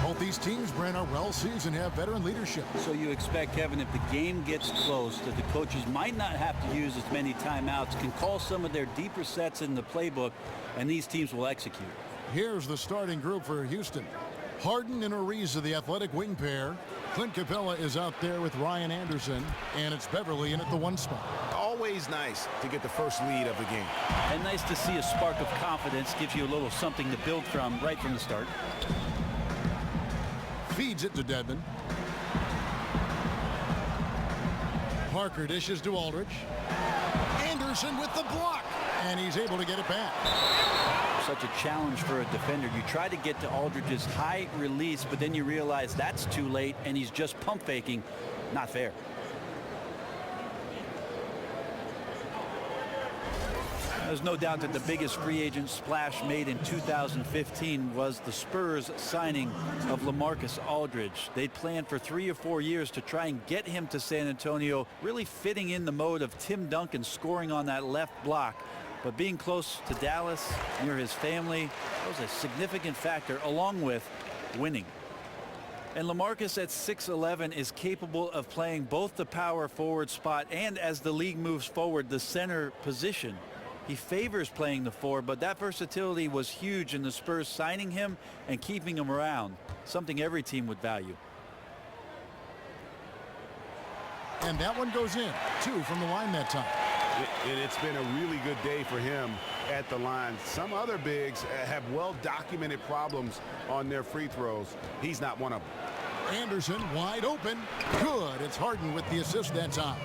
Both these teams, Brent, are well-seasoned, have veteran leadership. So you expect, Kevin, if the game gets close, that the coaches might not have to use as many timeouts, can call some of their deeper sets in the playbook, and these teams will execute. Here's the starting group for Houston. Harden and Ariza, the athletic wing pair. Clint Capella is out there with Ryan Anderson, and it's Beverly in at the 1 spot. Always nice to get the first lead of the game. And nice to see a spark of confidence. Gives you a little something to build from right from the start. Feeds it to Dedmon. Parker dishes to Aldridge. Anderson with the block, and he's able to get it back. Such a challenge for a defender. You try to get to Aldridge's high release, but then you realize that's too late, and he's just pump faking. Not fair. There's no doubt that the biggest free agent splash made in 2015 was the Spurs signing of LaMarcus Aldridge. They planned for 3 or 4 years to try and get him to San Antonio, really fitting in the mode of Tim Duncan scoring on that left block. But being close to Dallas, near his family, was a significant factor, along with winning. And LaMarcus at 6'11" is capable of playing both the power forward spot and, as the league moves forward, the center position. He favors playing the 4, but that versatility was huge in the Spurs signing him and keeping him around, something every team would value. And that one goes in. 2 from the line that time. And it's been a really good day for him at the line. Some other bigs have well-documented problems on their free throws. He's not one of them. Anderson wide open. Good. It's Harden with the assist that time.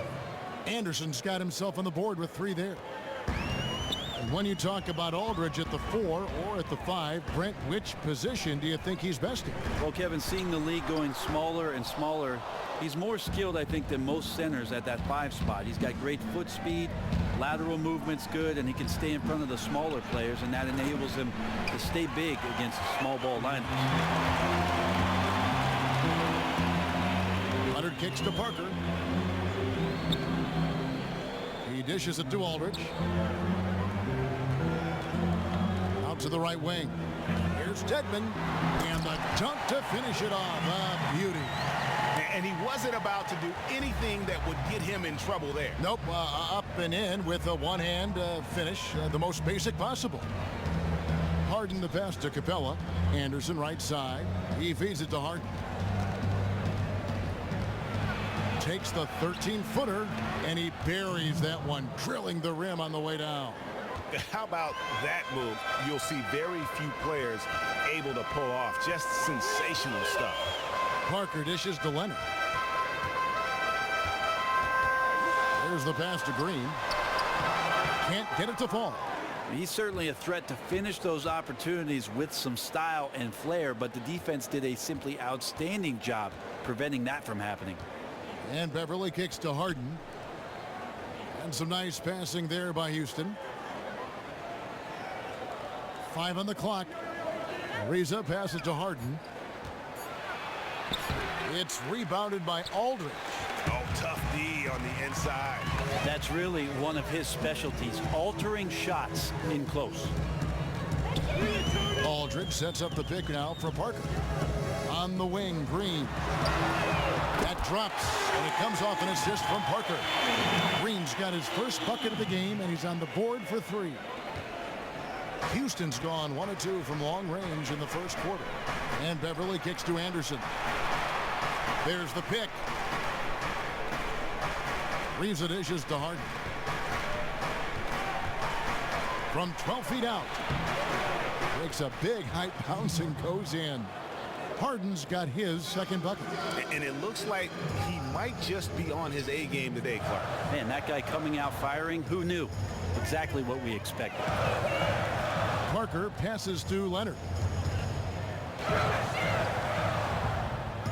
Anderson's got himself on the board with 3 there. And when you talk about Aldridge at the 4 or at the 5, Brent, which position do you think he's best in? Well, Kevin, seeing the league going smaller and smaller, he's more skilled, I think, than most centers at that 5 spot. He's got great foot speed, lateral movement's good, and he can stay in front of the smaller players, and that enables him to stay big against small ball liners. Leonard kicks to Parker. He dishes it to Aldridge. Out to the right wing. Here's Dedmon, and the dunk to finish it off. A beauty. And he wasn't about to do anything that would get him in trouble there. Nope, up and in with a one-hand finish, the most basic possible. Harden the pass to Capella. Anderson right side. He feeds it to Harden. Takes the 13-footer, and he buries that one, drilling the rim on the way down. How about that move? You'll see very few players able to pull off. Just sensational stuff. Parker dishes to Leonard. There's the pass to Green. Can't get it to fall. He's certainly a threat to finish those opportunities with some style and flair, but the defense did a simply outstanding job preventing that from happening. And Beverly kicks to Harden. And some nice passing there by Houston. 5 on the clock. Ariza passes to Harden. It's rebounded by Aldridge. Oh, tough D on the inside. That's really one of his specialties, altering shots in close. Aldridge sets up the pick now for Parker. On the wing, Green. That drops, and it comes off an assist from Parker. Green's got his first bucket of the game, and he's on the board for 3. Houston's gone 1 of 2 from long range in the first quarter. And Beverly kicks to Anderson. There's the pick. Reeves it dishes to Harden. From 12 feet out. Makes a big height bounce and goes in. Harden's got his second bucket. And it looks like he might just be on his A game today, Clark. Man, that guy coming out firing, who knew? Exactly what we expected. Parker passes to Leonard.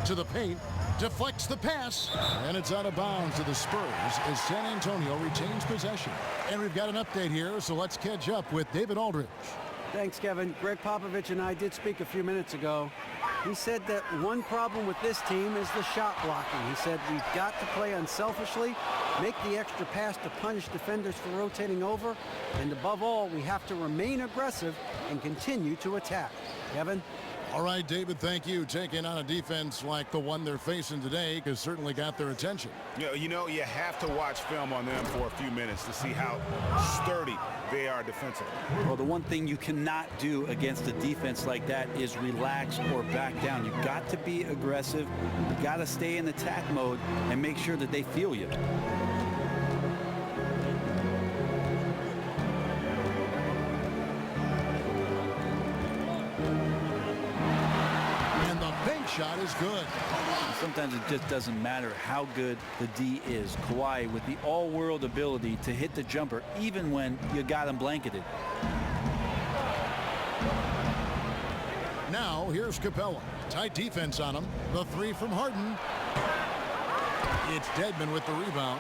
To the paint. Deflects the pass. And it's out of bounds to the Spurs as San Antonio retains possession. And we've got an update here, so let's catch up with David Aldridge. Thanks, Kevin. Greg Popovich and I did speak a few minutes ago. He said that one problem with this team is the shot blocking. He said we've got to play unselfishly, make the extra pass to punish defenders for rotating over, and above all, we have to remain aggressive and continue to attack. Kevin? All right, David, thank you. Taking on a defense like the one they're facing today has certainly got their attention. You know, you have to watch film on them for a few minutes to see how sturdy they are defensively. Well, the one thing you cannot do against a defense like that is relax or back down. You've got to be aggressive. You've got to stay in attack mode and make sure that they feel you. Shot is good. Sometimes it just doesn't matter how good the D is. Kawhi with the all-world ability to hit the jumper even when you got him blanketed. Now here's Capella. Tight defense on him. The three from Harden. It's Dedmon with the rebound.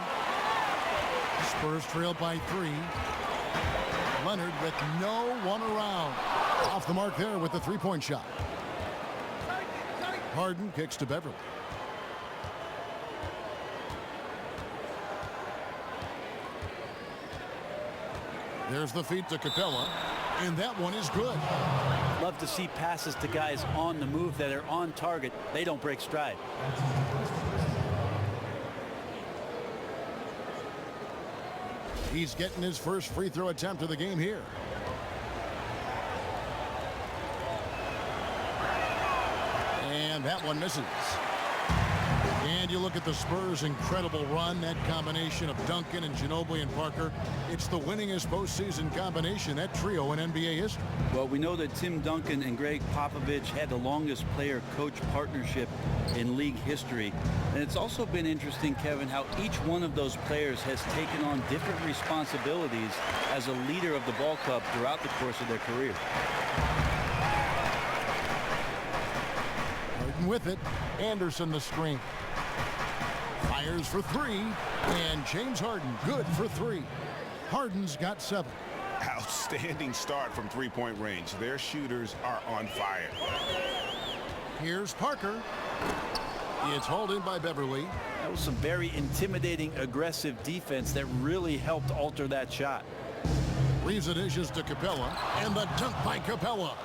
Spurs trail by 3. Leonard with no one around. Off the mark there with the three-point shot. Harden kicks to Beverly. There's the feed to Capella, and that one is good. Love to see passes to guys on the move that are on target. They don't break stride. He's getting his first free throw attempt of the game here. And that one misses. And you look at the Spurs' incredible run, that combination of Duncan and Ginobili and Parker. It's the winningest postseason combination, that trio in NBA history. Well, we know that Tim Duncan and Greg Popovich had the longest player-coach partnership in league history. And it's also been interesting, Kevin, how each one of those players has taken on different responsibilities as a leader of the ball club throughout the course of their career. With it, Anderson the screen. Fires for 3, and James Harden good for 3. Harden's got 7. Outstanding start from three-point range. Their shooters are on fire. Here's Parker. It's hauled in by Beverly. That was some very intimidating, aggressive defense that really helped alter that shot. Leaves it dishes to Capella, and the dunk by Capella.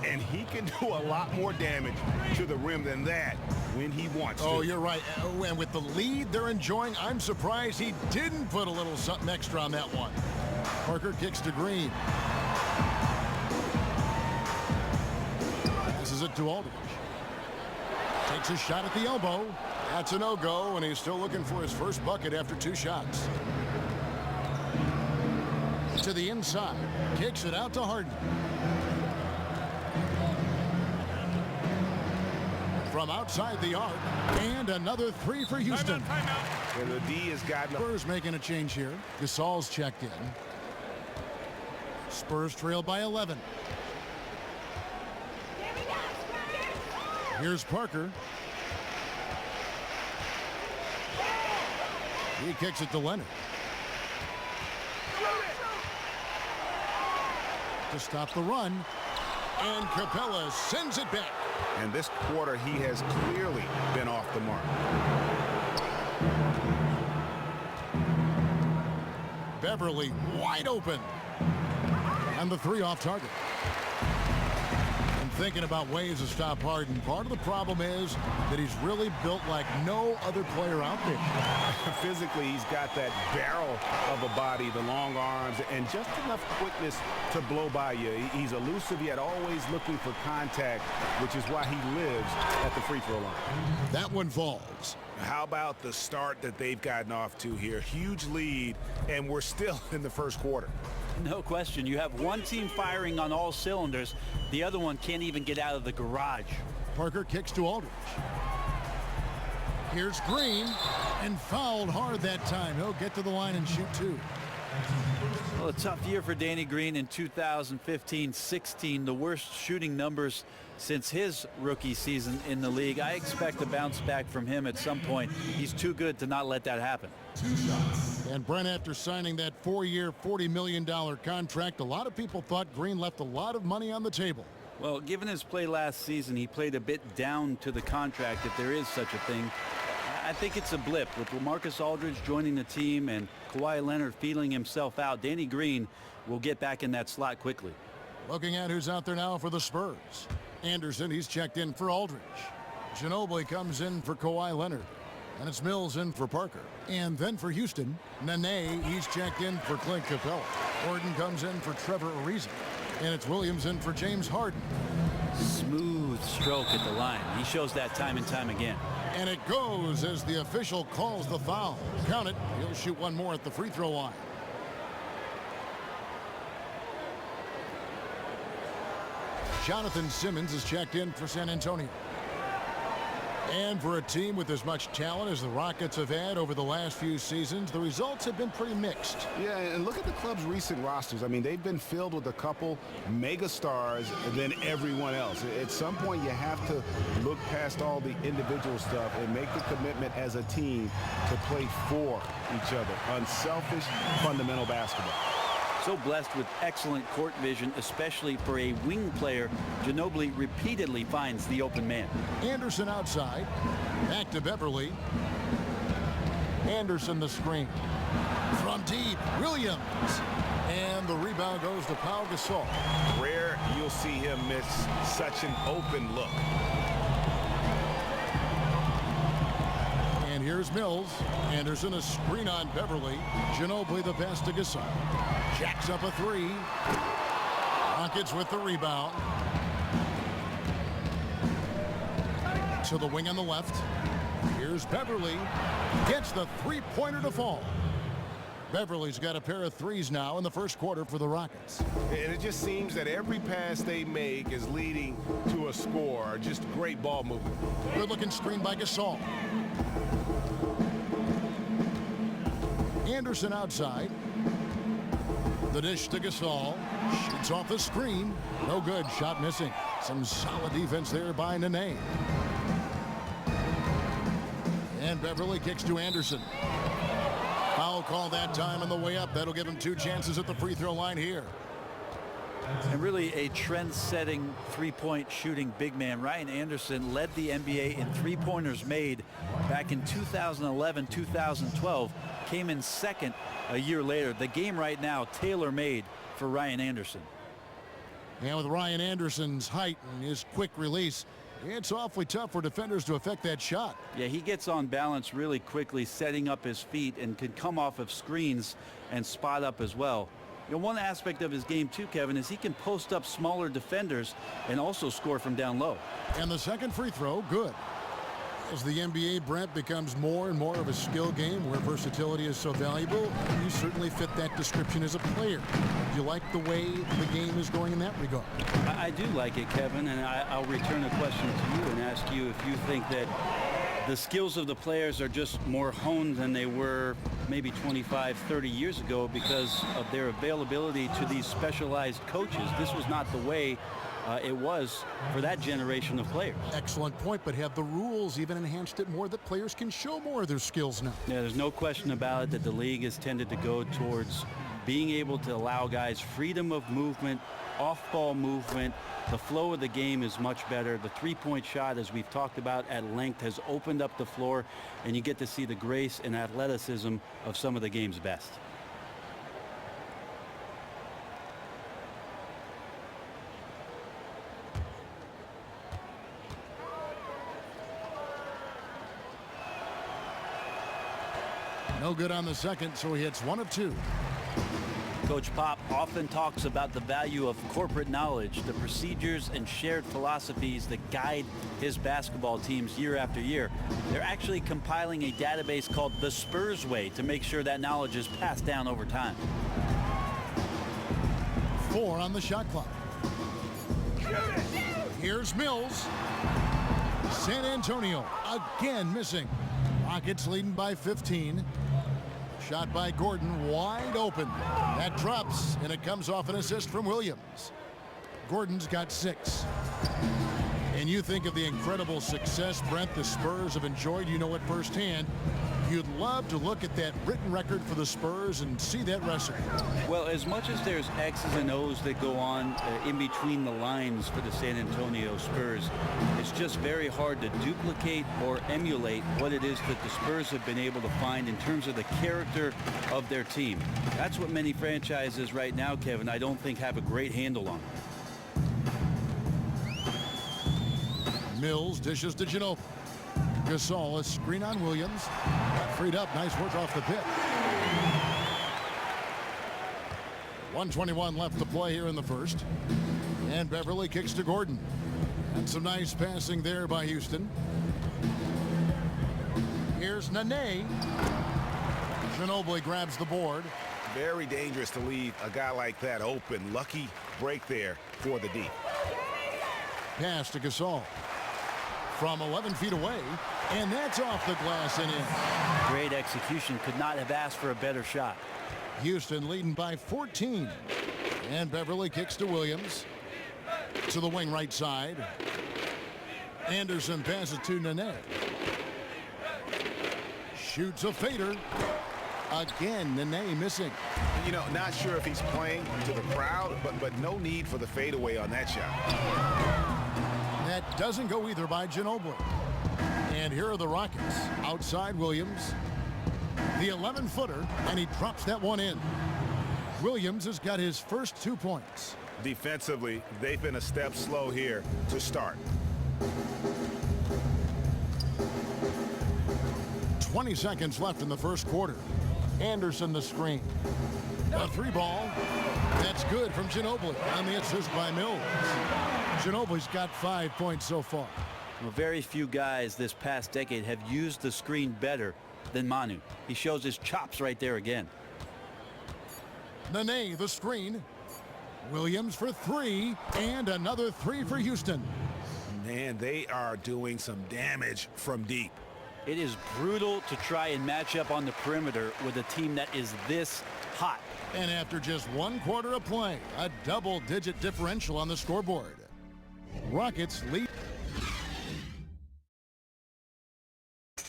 And he can do a lot more damage to the rim than that when he wants to. Oh, you're right. And with the lead they're enjoying, I'm surprised he didn't put a little something extra on that one. Parker kicks to Green. Passes it to Aldridge. Takes a shot at the elbow. That's a no-go, and he's still looking for his first bucket after 2 shots. To the inside. Kicks it out to Harden. From outside the arc, and another 3 for Houston. And the D has gotten... Spurs making a change here. Gasol's checked in. Spurs trail by 11. Here's Parker. He kicks it to Leonard. To stop the run, and Capella sends it back. And this quarter, he has clearly been off the mark. Beverly wide open. And the 3 off target. And thinking about ways to stop Harden. Part of the problem is that he's really built like no other player out there. Physically, he's got that barrel of a body, the long arms, and just enough quickness to blow by you. He's elusive, yet always looking for contact, which is why he lives at the free throw line. That one falls. How about the start that they've gotten off to here? Huge lead, and we're still in the first quarter. No question. You have one team firing on all cylinders. The other one can't even get out of the garage. Parker kicks to Aldridge. Here's Green, and fouled hard that time. He'll get to the line and shoot 2. Well, a tough year for Danny Green in 2015-16. The worst shooting numbers since his rookie season in the league. I expect a bounce back from him at some point. He's too good to not let that happen. And Brent, after signing that 4-year, $40 million contract, a lot of people thought Green left a lot of money on the table. Well, given his play last season, he played a bit down to the contract, if there is such a thing. I think it's a blip. With LaMarcus Aldridge joining the team and Kawhi Leonard feeling himself out, Danny Green will get back in that slot quickly. Looking at who's out there now for the Spurs. Anderson, he's checked in for Aldridge. Ginobili comes in for Kawhi Leonard. And it's Mills in for Parker. And then for Houston, Nene, he's checked in for Clint Capella. Gordon comes in for Trevor Ariza. And it's Williams in for James Harden. Smooth stroke at the line. He shows that time and time again. And it goes as the official calls the foul. Count it. He'll shoot one more at the free throw line. Jonathan Simmons is checked in for San Antonio. And for a team with as much talent as the Rockets have had over the last few seasons, the results have been pretty mixed. Yeah, and look at the club's recent rosters. I mean, they've been filled with a couple mega stars and then everyone else. At some point, you have to look past all the individual stuff and make the commitment as a team to play for each other. Unselfish, fundamental basketball. So blessed with excellent court vision, especially for a wing player. Ginobili repeatedly finds the open man. Anderson outside. Back to Beverly. Anderson the screen. From deep, Williams. And the rebound goes to Pau Gasol. Rare you'll see him miss such an open look. And here's Mills. Anderson a screen on Beverly. Ginobili the pass to Gasol. Jacks up a three. Rockets with the rebound. To the wing on the left. Here's Beverly. Gets the three-pointer to fall. Beverly's got a pair of threes now in the first quarter for the Rockets. And it just seems that every pass they make is leading to a score. Just great ball movement. Good-looking screen by Gasol. Anderson outside. The dish to Gasol. Shoots off the screen. No good. Shot missing. Some solid defense there by Nene. And Beverly kicks to Anderson. Foul call that time on the way up. That'll give him two chances at the free throw line here. And really a trend-setting three-point shooting big man. Ryan Anderson led the NBA in three-pointers made back in 2011, 2012. Came in second a year later. The game right now tailor-made for Ryan Anderson. And with Ryan Anderson's height and his quick release, it's awfully tough for defenders to affect that shot. Yeah, he gets on balance really quickly, setting up his feet, and can come off of screens and spot up as well. You know, one aspect of his game too, Kevin, is he can post up smaller defenders and also score from down low. And the second free throw, good. As the NBA, Brent, becomes more and more of a skill game where versatility is so valuable, you certainly fit that description as a player. Do you like the way the game is going in that regard? I do like it, Kevin, and I'll return a question to you and ask you if you think that the skills of the players are just more honed than they were maybe 25, 30 years ago because of their availability to these specialized coaches. This was not the way it was for that generation of players. Excellent point, but have the rules even enhanced it more that players can show more of their skills now? Yeah, there's no question about it that the league has tended to go towards being able to allow guys freedom of movement, off-ball movement. The flow of the game is much better. The three-point shot, as we've talked about at length, has opened up the floor, and you get to see the grace and athleticism of some of the game's best. No good on the second, so he hits one of two. Coach Pop often talks about the value of corporate knowledge, the procedures and shared philosophies that guide his basketball teams year after year. They're actually compiling a database called the Spurs Way to make sure that knowledge is passed down over time. 4 on the shot clock. Here's Mills. San Antonio again missing. Rockets leading by 15. Shot by Gordon, wide open. That drops, and it comes off an assist from Williams. Gordon's got 6. And you think of the incredible success, Brent, the Spurs have enjoyed. You know it firsthand. You'd love to look at that written record for the Spurs and see that recipe. Well, as much as there's X's and O's that go on in between the lines for the San Antonio Spurs, it's just very hard to duplicate or emulate what it is that the Spurs have been able to find in terms of the character of their team. That's what many franchises right now, Kevin, I don't think have a great handle on. Mills dishes to Ginobili. Gasol, a screen on Williams. Got freed up. Nice work off the pick. 1:21 left to play here in the first. And Beverly kicks to Gordon. And some nice passing there by Houston. Here's Nene. Ginobili grabs the board. Very dangerous to leave a guy like that open. Lucky break there for the D. Pass to Gasol. From 11 feet away. And that's off the glass and in. Great execution. Could not have asked for a better shot. Houston leading by 14. And Beverly kicks to Williams. To the wing right side. Anderson passes to Nene. Shoots a fader. Again, Nene missing. You know, not sure if he's playing to the crowd, but no need for the fadeaway on that shot. That doesn't go either by Ginobili. And here are the Rockets. Outside Williams. The 11-footer, and he drops that one in. Williams has got his first 2 points. Defensively, they've been a step slow here to start. 20 seconds left in the first quarter. Anderson the screen. A 3-ball. That's good from Ginobili on the assist by Mills. Ginobili's got 5 points so far. Well, very few guys this past decade have used the screen better than Manu. He shows his chops right there again. Nene the screen. Williams for 3, and another 3 for Houston. Man, they are doing some damage from deep. It is brutal to try and match up on the perimeter with a team that is this hot. And after just 1 quarter of play, a double-digit differential on the scoreboard. Rockets lead.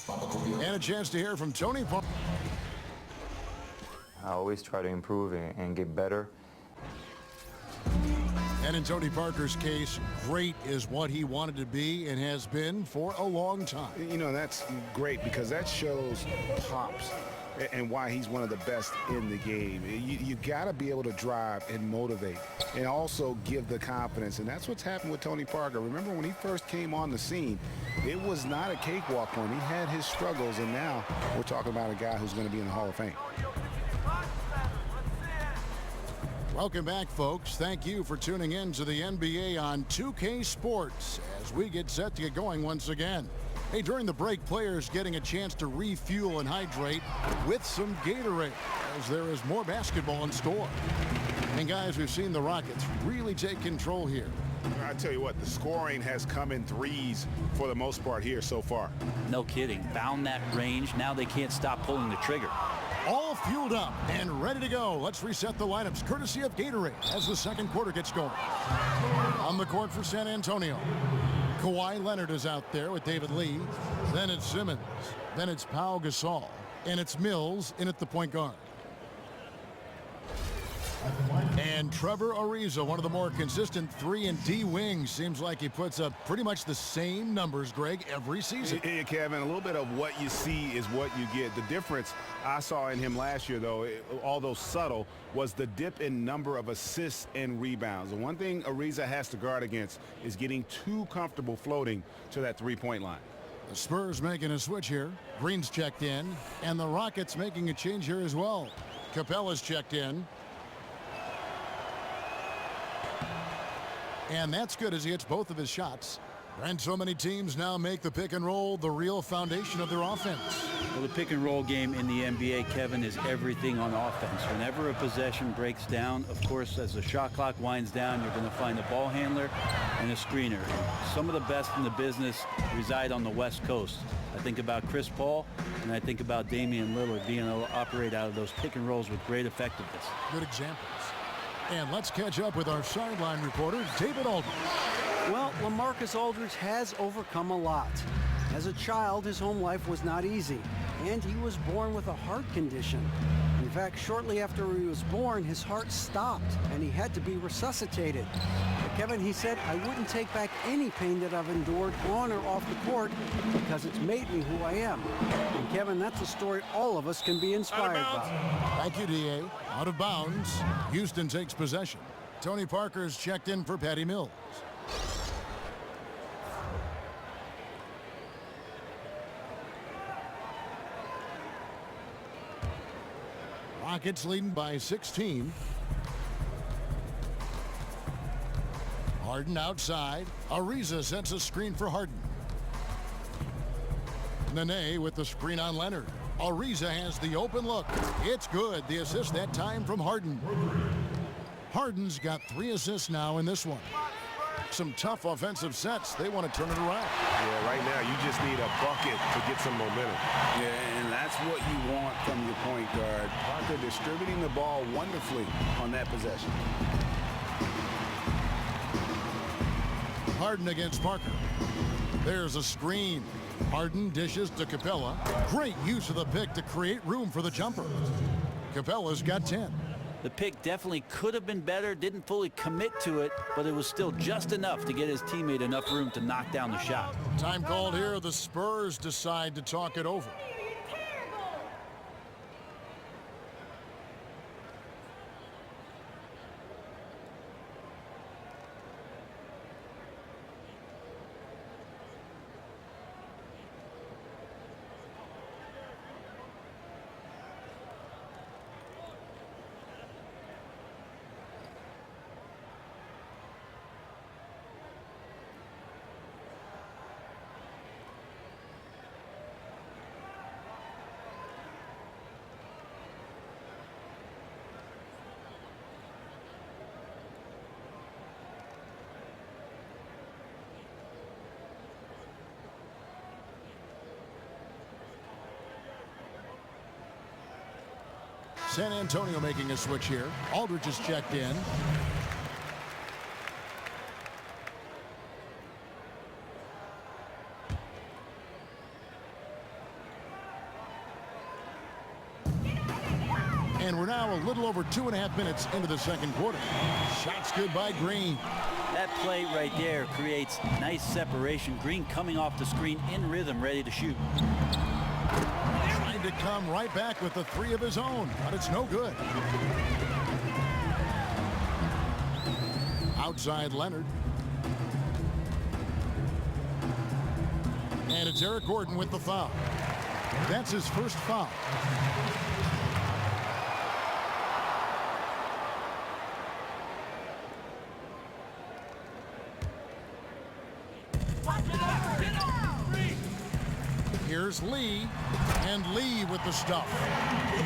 And a chance to hear from Tony Parker. I always try to improve and get better. And in Tony Parker's case, great is what he wanted to be and has been for a long time. You know, that's great because that shows pops and why he's one of the best in the game. You got to be able to drive and motivate and also give the confidence. And that's what's happened with Tony Parker. Remember when he first came on the scene, it was not a cakewalk for him. He had his struggles, and now we're talking about a guy who's going to be in the Hall of Fame. Welcome back, folks. Thank you for tuning in to the NBA on 2K Sports as we get set to get going once again. Hey, during the break, players getting a chance to refuel and hydrate with some Gatorade as there is more basketball in store. And guys, we've seen the Rockets really take control here. I tell you what, the scoring has come in threes for the most part here so far. No kidding. Found that range. Now they can't stop pulling the trigger. All fueled up and ready to go. Let's reset the lineups courtesy of Gatorade as the second quarter gets going. On the court for San Antonio, Kawhi Leonard is out there with David Lee. Then it's Simmons. Then it's Pau Gasol. And it's Mills in at the point guard. And Trevor Ariza, one of the more consistent 3 and D wings. Seems like he puts up pretty much the same numbers, Greg, every season. Yeah, Kevin, a little bit of what you see is what you get. The difference I saw in him last year, though, although subtle, was the dip in number of assists and rebounds. The one thing Ariza has to guard against is getting too comfortable floating to that three-point line. The Spurs making a switch here. Green's checked in, and the Rockets making a change here as well. Capella's checked in. And that's good as he hits both of his shots. And so many teams now make the pick and roll the real foundation of their offense. Well, the pick and roll game in the NBA, Kevin, is everything on offense. Whenever a possession breaks down, of course, as the shot clock winds down, you're going to find a ball handler and a screener. Some of the best in the business reside on the West Coast. I think about Chris Paul, and I think about Damian Lillard being able to operate out of those pick and rolls with great effectiveness. Good examples. And let's catch up with our sideline reporter, David Aldridge. Well, LaMarcus Aldridge has overcome a lot. As a child, his home life was not easy, and he was born with a heart condition. In fact, shortly after he was born, his heart stopped, and he had to be resuscitated. But Kevin, he said, I wouldn't take back any pain that I've endured on or off the court because it's made me who I am. And Kevin, that's a story all of us can be inspired by. Thank you, D.A. Out of bounds. Houston takes possession. Tony Parker's checked in for Patty Mills. Rockets leading by 16. Harden outside. Ariza sends a screen for Harden. Nene with the screen on Leonard. Ariza has the open look. It's good. The assist that time from Harden. Harden's got 3 assists now in this one. Some tough offensive sets. They want to turn it around. Yeah, right now you just need a bucket to get some momentum. Yeah, and that's what you want from your point guard. Parker distributing the ball wonderfully on that possession. Harden against Parker. There's a screen. Harden dishes to Capella. Great use of the pick to create room for the jumper. Capella's got 10. The pick definitely could have been better, didn't fully commit to it, but it was still just enough to get his teammate enough room to knock down the shot. Time called here. The Spurs decide to talk it over. San Antonio making a switch here. Aldridge is checked in. And we're now a little over 2.5 minutes into the second quarter. Shots good by Green. That play right there creates nice separation. Green coming off the screen in rhythm, ready to shoot. Trying to come right back with the 3 of his own, but it's no good. Outside Leonard. And it's Eric Gordon with the foul. That's his first foul. Here's Lee, and Lee with the stuff.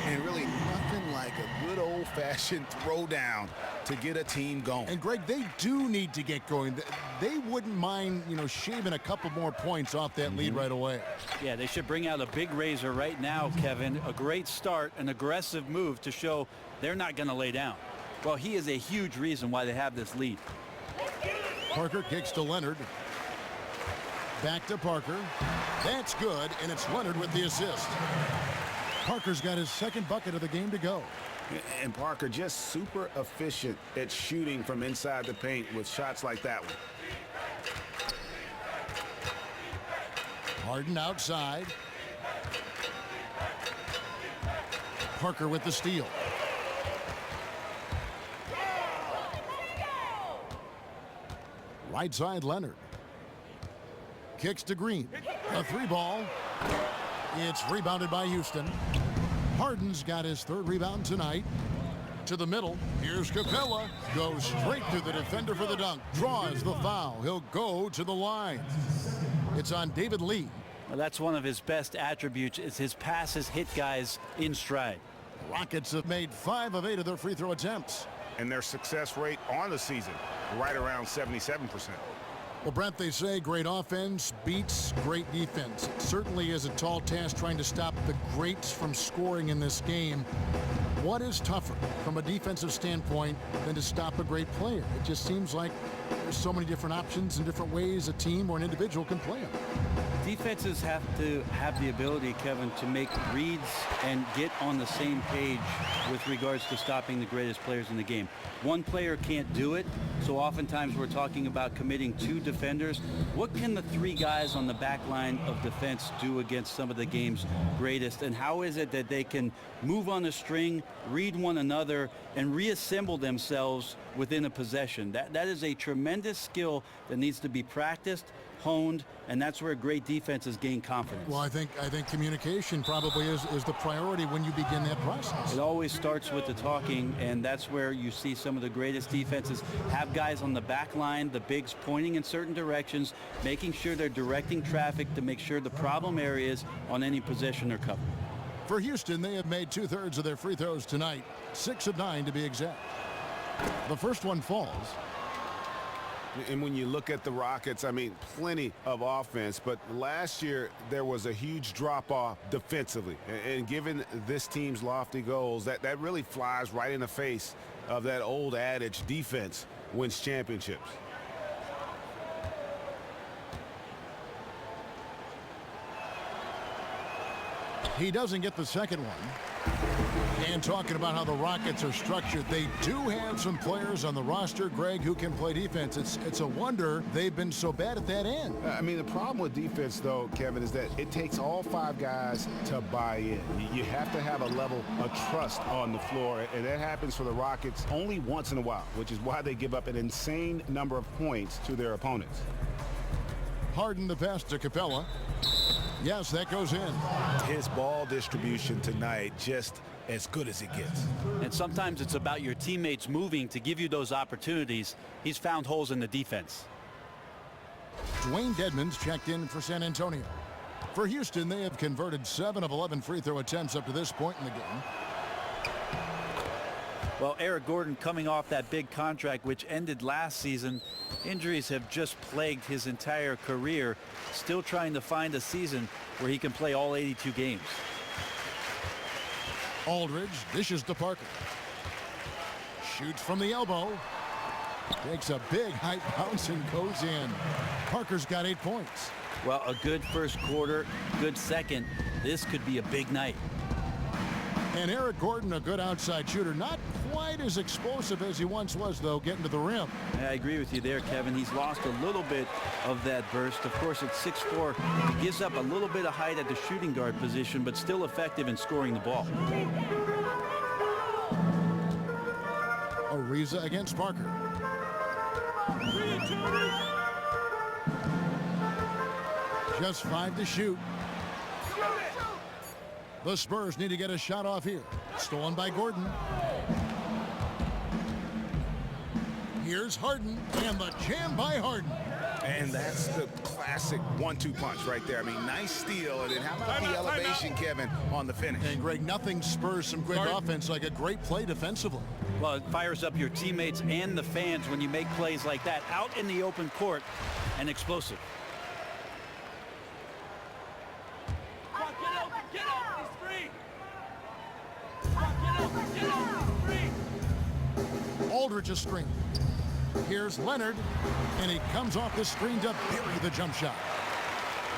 And really nothing like a good old-fashioned throwdown to get a team going. And Greg, they do need to get going. They wouldn't mind, shaving a couple more points off that lead right away. Yeah, they should bring out a big razor right now, Kevin. A great start, an aggressive move to show they're not going to lay down. Well, he is a huge reason why they have this lead. Parker kicks to Leonard. Back to Parker. That's good, and it's Leonard with the assist. Parker's got his second bucket of the game to go. And Parker just super efficient at shooting from inside the paint with shots like that one. Harden outside. Parker with the steal. Right side Leonard. Kicks to Green. A 3-ball. It's rebounded by Houston. Harden's got his 3rd rebound tonight. To the middle. Here's Capella. Goes straight to the defender for the dunk. Draws the foul. He'll go to the line. It's on David Lee. Well, that's one of his best attributes is his passes hit guys in stride. Rockets have made 5 of 8 of their free throw attempts. And their success rate on the season, right around 77%. Well, Brent, they say great offense beats great defense. It certainly is a tall task trying to stop the greats from scoring in this game. What is tougher from a defensive standpoint than to stop a great player? It just seems like there's so many different options and different ways a team or an individual can play them. Defenses have to have the ability, Kevin, to make reads and get on the same page with regards to stopping the greatest players in the game. One player can't do it, so oftentimes we're talking about committing 2 defenders. What can the 3 guys on the back line of defense do against some of the game's greatest, and how is it that they can move on a string, read one another, and reassemble themselves within a possession? That is a tremendous skill that needs to be practiced honed, and that's where great defenses gain confidence. Well, I think communication probably is the priority when you begin that process. It always starts with the talking, and that's where you see some of the greatest defenses have guys on the back line, the bigs pointing in certain directions, making sure they're directing traffic to make sure the problem areas on any possession are covered. For Houston, they have made 2/3 of their free throws tonight, 6 of 9 to be exact. The first one falls. And when you look at the Rockets, I mean, plenty of offense, but last year there was a huge drop-off defensively. And given this team's lofty goals, that really flies right in the face of that old adage, defense wins championships. He doesn't get the second one. And talking about how the Rockets are structured, they do have some players on the roster, Greg, who can play defense. It's a wonder they've been so bad at that end. I mean, the problem with defense, though, Kevin, is that it takes all 5 guys to buy in. You have to have a level of trust on the floor, and that happens for the Rockets only once in a while, which is why they give up an insane number of points to their opponents. Harden the pass to Capella. Yes, that goes in. His ball distribution tonight just as good as it gets. And sometimes it's about your teammates moving to give you those opportunities. He's found holes in the defense. Dwayne Dedmon's checked in for San Antonio. For Houston, they have converted 7 of 11 free throw attempts up to this point in the game. Well, Eric Gordon coming off that big contract which ended last season. Injuries have just plagued his entire career. Still trying to find a season where he can play all 82 games. Aldridge dishes to Parker. Shoots from the elbow. Takes a big high bounce and goes in. Parker's got 8 points. Well, a good first quarter, good second. This could be a big night. And Eric Gordon, a good outside shooter. Not quite as explosive as he once was, though, getting to the rim. I agree with you there, Kevin. He's lost a little bit of that burst. Of course, at 6'4", he gives up a little bit of height at the shooting guard position, but still effective in scoring the ball. Ariza against Parker. Just 5 to shoot. The Spurs need to get a shot off here. Stolen by Gordon. Here's Harden, and the jam by Harden. And that's the classic 1-2 punch right there. I mean, nice steal, and then how about the elevation, Kevin, on the finish? And Greg, nothing spurs some quick offense like a great play defensively. Well, it fires up your teammates and the fans when you make plays like that out in the open court and explosive. Aldridge is screen. Here's Leonard, and he comes off the screen to bury the jump shot.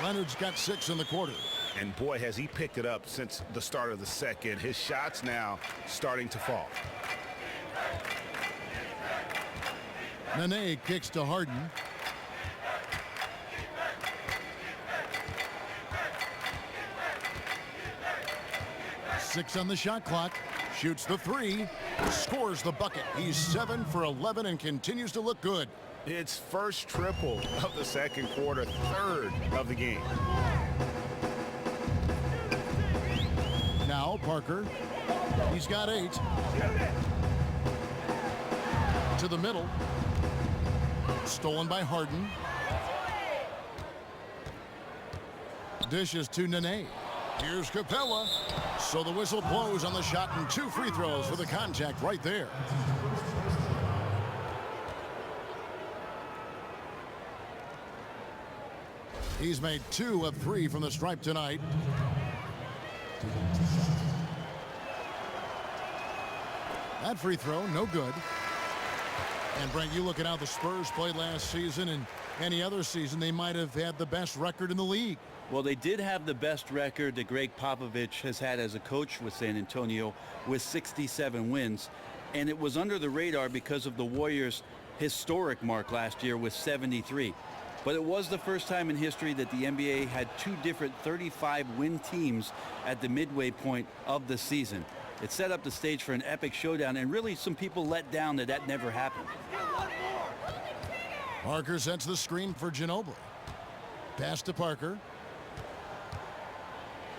Leonard's got 6 in the quarter. And boy, has he picked it up since the start of the second. His shots now starting to fall. Nene kicks to Harden. Six on the shot clock. Shoots the 3. Scores the bucket. He's 7 for 11 and continues to look good. It's first triple of the second quarter, 3rd of the game. Now Parker. He's got 8. To the middle. Stolen by Harden. Dishes to Nene. Here's Capella. So the whistle blows on the shot and 2 free throws for the contact right there. He's made 2 of 3 from the stripe tonight. That free throw, no good. And Brent, you look at how the Spurs played last season, and any other season they might have had the best record in the league. Well, they did have the best record that Greg Popovich has had as a coach with San Antonio, with 67 wins. And it was under the radar because of the Warriors' historic mark last year with 73. But it was the first time in history that the NBA had 2 different 35-win teams at the midway point of the season. It set up the stage for an epic showdown, and really some people let down that that never happened. Parker sets the screen for Ginobili. Pass to Parker.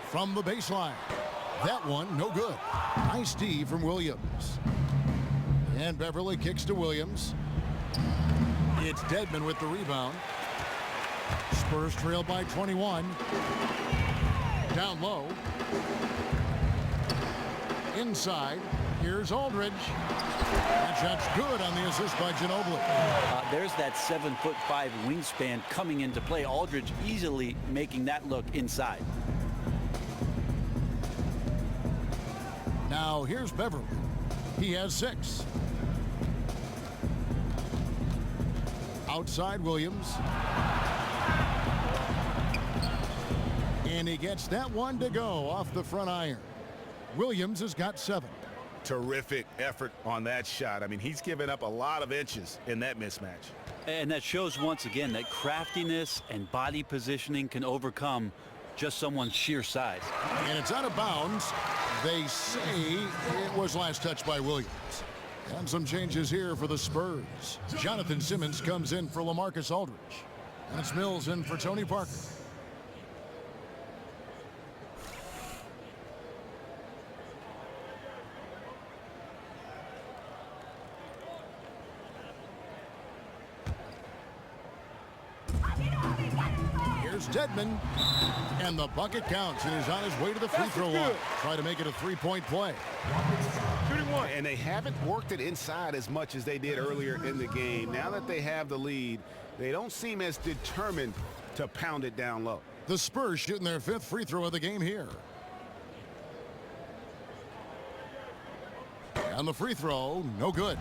From the baseline. That one, no good. Nice D from Williams. And Beverly kicks to Williams. It's Dedmon with the rebound. Spurs trail by 21. Down low. Inside. Here's Aldridge. That shot's good on the assist by Ginobili. There's that 7'5" wingspan coming into play. Aldridge easily making that look inside. Now here's Beverly. He has 6. Outside Williams. And he gets that one to go off the front iron. Williams has got 7. Terrific effort on that shot. I mean, he's given up a lot of inches in that mismatch. And that shows once again that craftiness and body positioning can overcome just someone's sheer size. And it's out of bounds. They say it was last touched by Williams. And some changes here for the Spurs. Jonathan Simmons comes in for LaMarcus Aldridge. And it's Mills in for Tony Parker. Here's Dedmon. And the bucket counts, and he's on his way to the free throw line. Try to make it a 3-point play. And they haven't worked it inside as much as they did earlier in the game. Now that they have the lead, they don't seem as determined to pound it down low. The Spurs shooting their 5th free throw of the game here. And the free throw, no good.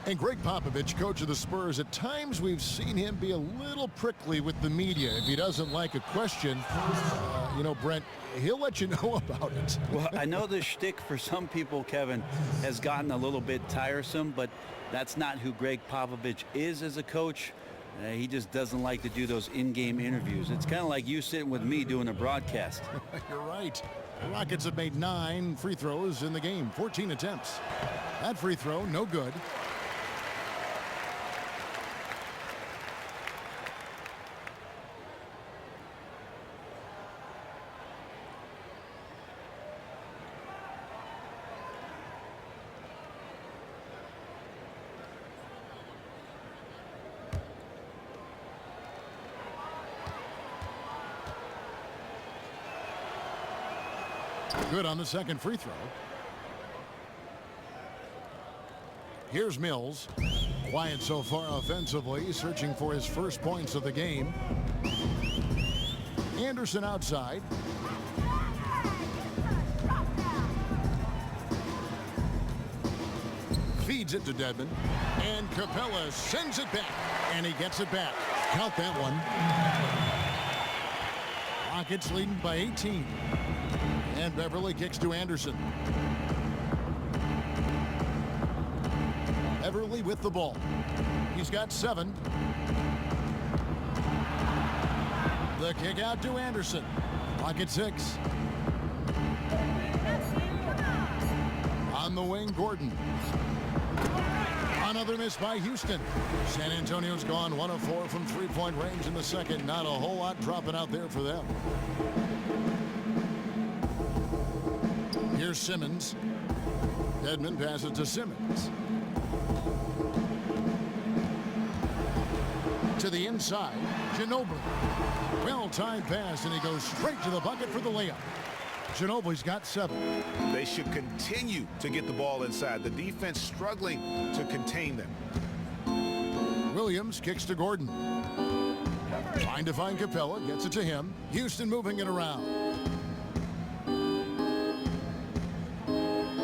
And Greg Popovich, coach of the Spurs, at times we've seen him be a little prickly with the media. If he doesn't like a question, you know, Brent, he'll let you know about it. Well, I know the shtick for some people, Kevin, has gotten a little bit tiresome, but that's not who Greg Popovich is as a coach. He just doesn't like to do those in-game interviews. It's kind of like you sitting with me doing a broadcast. You're right. The Rockets have made 9 free throws in the game, 14 attempts. That free throw, no good. Good on the second free throw. Here's Mills. Quiet so far offensively, searching for his first points of the game. Anderson outside. Feeds it to Dedmon. And Capella sends it back. And he gets it back. Count that one. Rockets leading by 18. And Beverly kicks to Anderson. Beverly with the ball. He's got 7. The kick out to Anderson. Pocket 6. On the wing, Gordon. Another miss by Houston. San Antonio's gone 1 of 4 from 3-point range in the second. Not a whole lot dropping out there for them. Here's Simmons. Dedmon passes to Simmons. To the inside, Ginobili. Well-timed pass, and he goes straight to the bucket for the layup. Ginobili's got 7. They should continue to get the ball inside. The defense struggling to contain them. Williams kicks to Gordon. Trying to find Capella, gets it to him. Houston moving it around.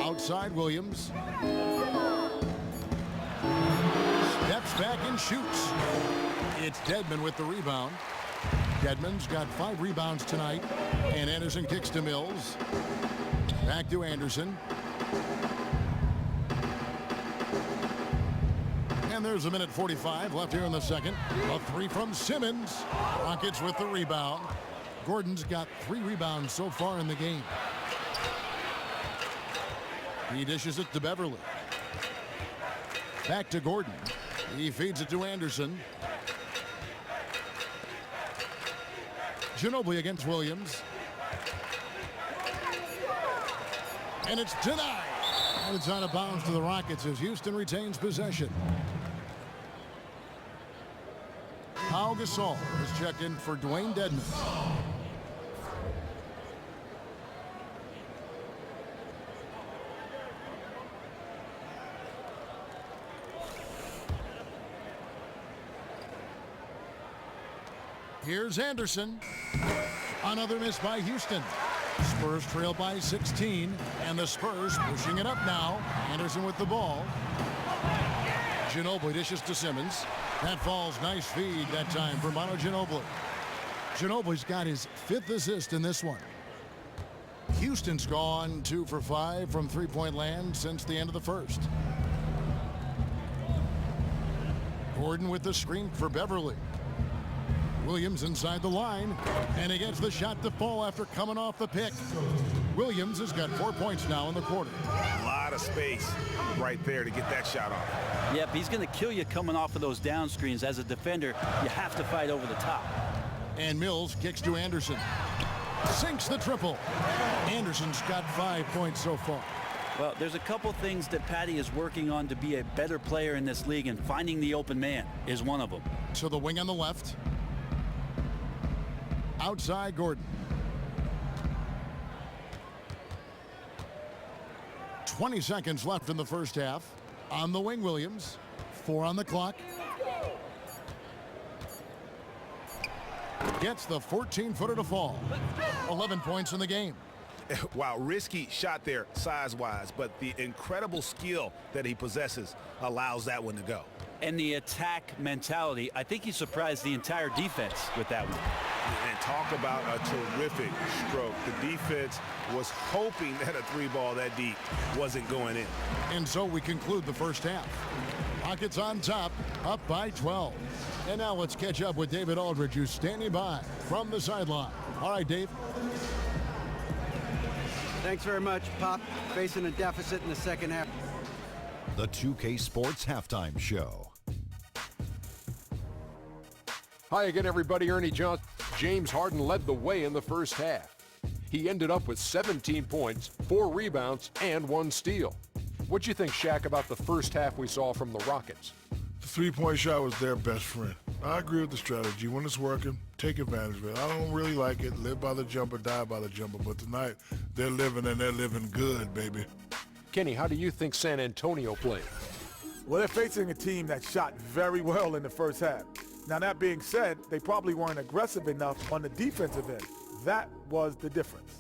Outside Williams. Steps back and shoots. It's Dedmon with the rebound. Dedmon's got 5 rebounds tonight. And Anderson kicks to Mills. Back to Anderson. And there's a minute 45 left here in the second. A 3 from Simmons. Rockets with the rebound. Gordon's got 3 rebounds so far in the game. He dishes it to Beverly. Back to Gordon. He feeds it to Anderson. Ginobili against Williams. And it's denied. And it's out of bounds to the Rockets as Houston retains possession. Pau Gasol is checked in for Dwayne Dedman. Here's Anderson. Another miss by Houston. Spurs trail by 16, and the Spurs pushing it up now. Anderson with the ball. Ginobili dishes to Simmons. That falls. Nice feed that time for Manu Ginobili. Ginobili's got his 5th assist in this one. Houston's gone 2 for 5 from three-point land since the end of the first. Gordon with the screen for Beverly. Williams inside the line, and he gets the shot to fall after coming off the pick. Williams has got 4 points now in the quarter. A lot of space right there to get that shot off. Yep, he's going to kill you coming off of those down screens. As a defender, you have to fight over the top. And Mills kicks to Anderson. Sinks the triple. Anderson's got 5 points so far. Well, there's a couple things that Patty is working on to be a better player in this league, and finding the open man is one of them. So the wing on the left. Outside Gordon. 20 seconds left in the first half. On the wing, Williams. 4 on the clock. Gets the 14-footer to fall. 11 points in the game. Wow, risky shot there size-wise, but the incredible skill that he possesses allows that one to go. And the attack mentality, I think he surprised the entire defense with that one. And talk about a terrific stroke. The defense was hoping that a 3-ball that deep wasn't going in. And so we conclude the first half. Rockets on top, up by 12. And now let's catch up with David Aldridge, who's standing by from the sideline. All right, Dave. Thanks very much, Pop. Facing a deficit in the second half. The 2K Sports Halftime Show. Hi again, everybody. Ernie Johnson. James Harden led the way in the first half. He ended up with 17 points, 4 rebounds, and 1 steal. What'd you think, Shaq, about the first half we saw from the Rockets? The three-point shot was their best friend. I agree with the strategy. When it's working, take advantage of it. I don't really like it. Live by the jumper, die by the jumper. But tonight, they're living, and they're living good, baby. Kenny, how do you think San Antonio played? Well, they're facing a team that shot very well in the first half. Now, that being said, they probably weren't aggressive enough on the defensive end. That was the difference.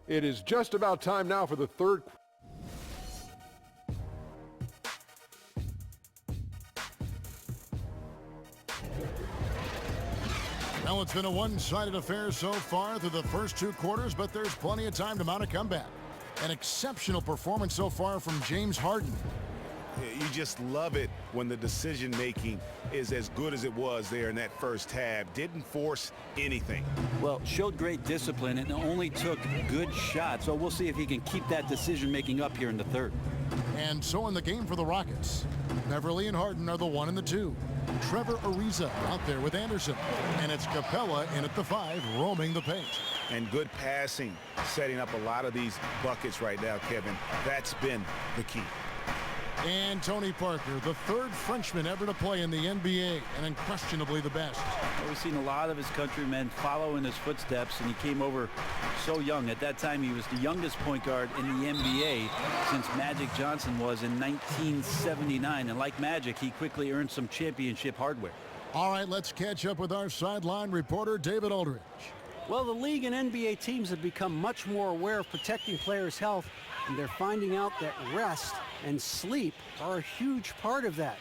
It is just about time now for the third. Well, it's been a one-sided affair so far through the first 2 quarters, but there's plenty of time to mount a comeback. An exceptional performance so far from James Harden. You just love it when the decision-making is as good as it was there in that first half. Didn't force anything. Well, showed great discipline and only took good shots. So we'll see if he can keep that decision-making up here in the third. And so in the game for the Rockets, Beverly and Harden are the 1 and the 2. Trevor Ariza out there with Anderson. And it's Capella in at the 5, roaming the paint. And good passing, setting up a lot of these buckets right now, Kevin. That's been the key. And Tony Parker, the 3rd Frenchman ever to play in the NBA, and unquestionably the best. Well, we've seen a lot of his countrymen follow in his footsteps, and he came over so young. At that time, he was the youngest point guard in the NBA since Magic Johnson was in 1979. And like Magic, he quickly earned some championship hardware. All right, let's catch up with our sideline reporter, David Aldridge. Well, the league and NBA teams have become much more aware of protecting players' health, and they're finding out that rest and sleep are a huge part of that.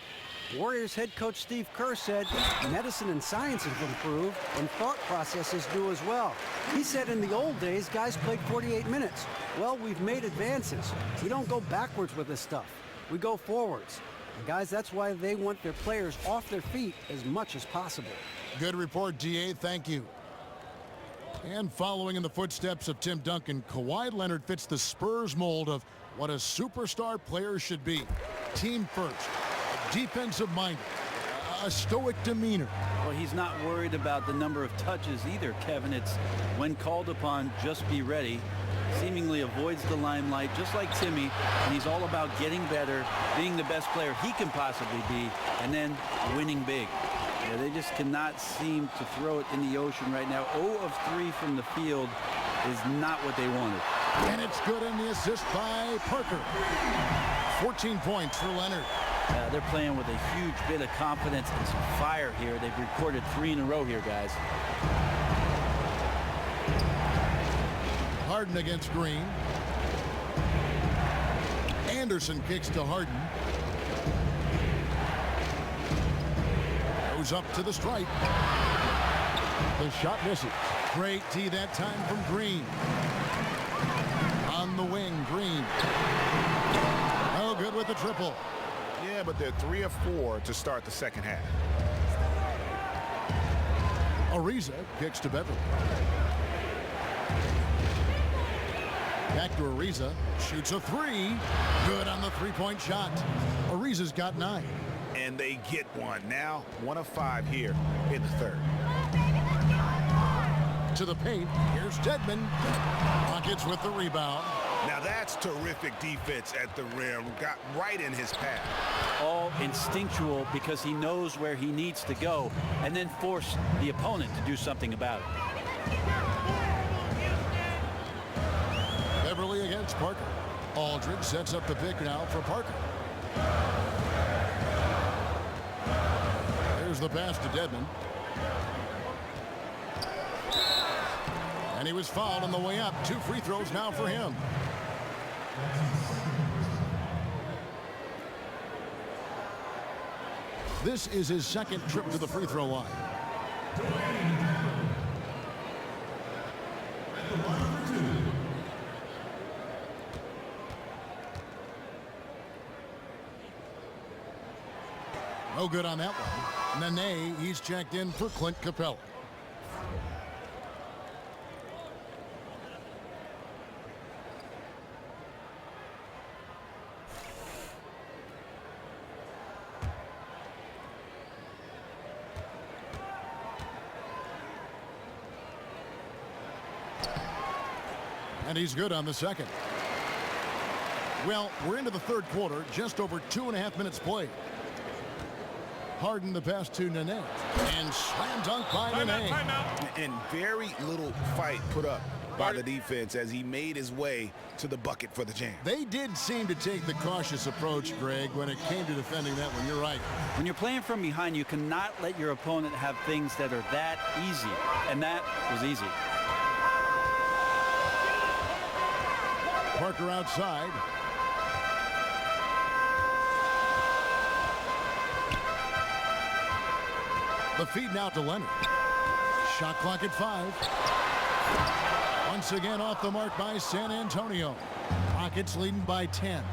Warriors head coach Steve Kerr said medicine and science have improved and thought processes do as well. He said in the old days, guys played 48 minutes. Well, we've made advances. We don't go backwards with this stuff. We go forwards. And guys, that's why they want their players off their feet as much as possible. Good report, DA. Thank you. And following in the footsteps of Tim Duncan, Kawhi Leonard fits the Spurs mold of what a superstar player should be. Team first, defensive-minded, a stoic demeanor. Well, he's not worried about the number of touches either, Kevin. It's when called upon, just be ready. Seemingly avoids the limelight, just like Timmy, and he's all about getting better, being the best player he can possibly be, and then winning big. Yeah, they just cannot seem to throw it in the ocean right now. 0 of 3 from the field is not what they wanted. And it's good in the assist by Parker. 14 points for Leonard. They're playing with a huge bit of confidence and some fire here. They've recorded 3 in a row here, guys. Harden against Green. Anderson kicks to Harden. Goes up to the stripe. The shot misses. Great tee that time from Green. On the wing, Green. Oh, good with the triple. Yeah, but they're 3 of 4 to start the second half. Ariza kicks to Beverly. Back to Ariza. Shoots a 3. Good on the three-point shot. Ariza's got 9. And they get one. Now 1 of 5 here in the third. To the paint. Here's Dedmon. Rockets with the rebound. Now that's terrific defense at the rim. Got right in his path. All instinctual because he knows where he needs to go and then force the opponent to do something about it. Beverly against Parker. Aldridge sets up the pick now for Parker. There's the pass to Dedmon. And he was fouled on the way up. 2 free throws now for him. This is his second trip to the free throw line. No good on that one. Nene, he's checked in for Clint Capella. And he's good on the second. Well, we're into the third quarter, just over 2.5 minutes played. Harden the pass to Nene. And slam dunk by Nene. And very little fight put up by the defense as he made his way to the bucket for the jam. They did seem to take the cautious approach, Greg, when it came to defending that one. You're right. When you're playing from behind, you cannot let your opponent have things that are that easy. And that was easy. Parker outside. The feed now to Leonard. Shot clock at 5. Once again off the mark by San Antonio. Rockets leading by 10.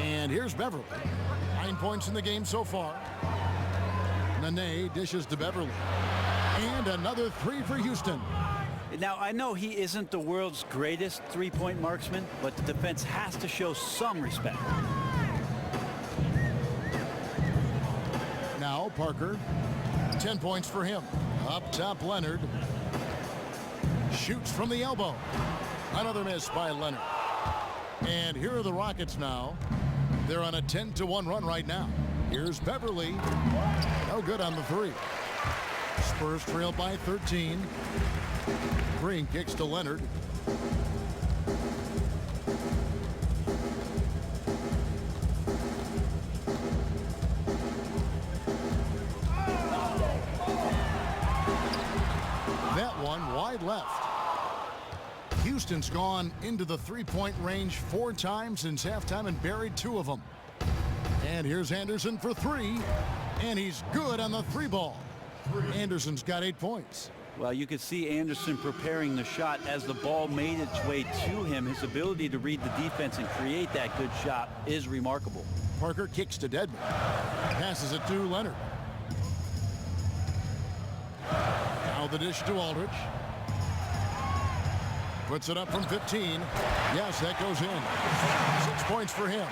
And here's Beverly. 9 points in the game so far. Nene dishes to Beverly. And another 3 for Houston. Now, I know he isn't the world's greatest three-point marksman, but the defense has to show some respect. Now Parker, 10 points for him. Up top, Leonard. Shoots from the elbow. Another miss by Leonard. And here are the Rockets now. They're on a 10-1 run right now. Here's Beverly. No good on the 3. Spurs trail by 13. Green kicks to Leonard. That one wide left. Houston's gone into the three-point range 4 times since halftime and buried 2 of them. And here's Anderson for 3. And he's good on the 3 ball. Anderson's got 8 points. Well, you could see Anderson preparing the shot as the ball made its way to him. His ability to read the defense and create that good shot is remarkable. Parker kicks to Dedmon. Passes it to Leonard. Now the dish to Aldridge. Puts it up from 15. Yes, that goes in. 6 points for him.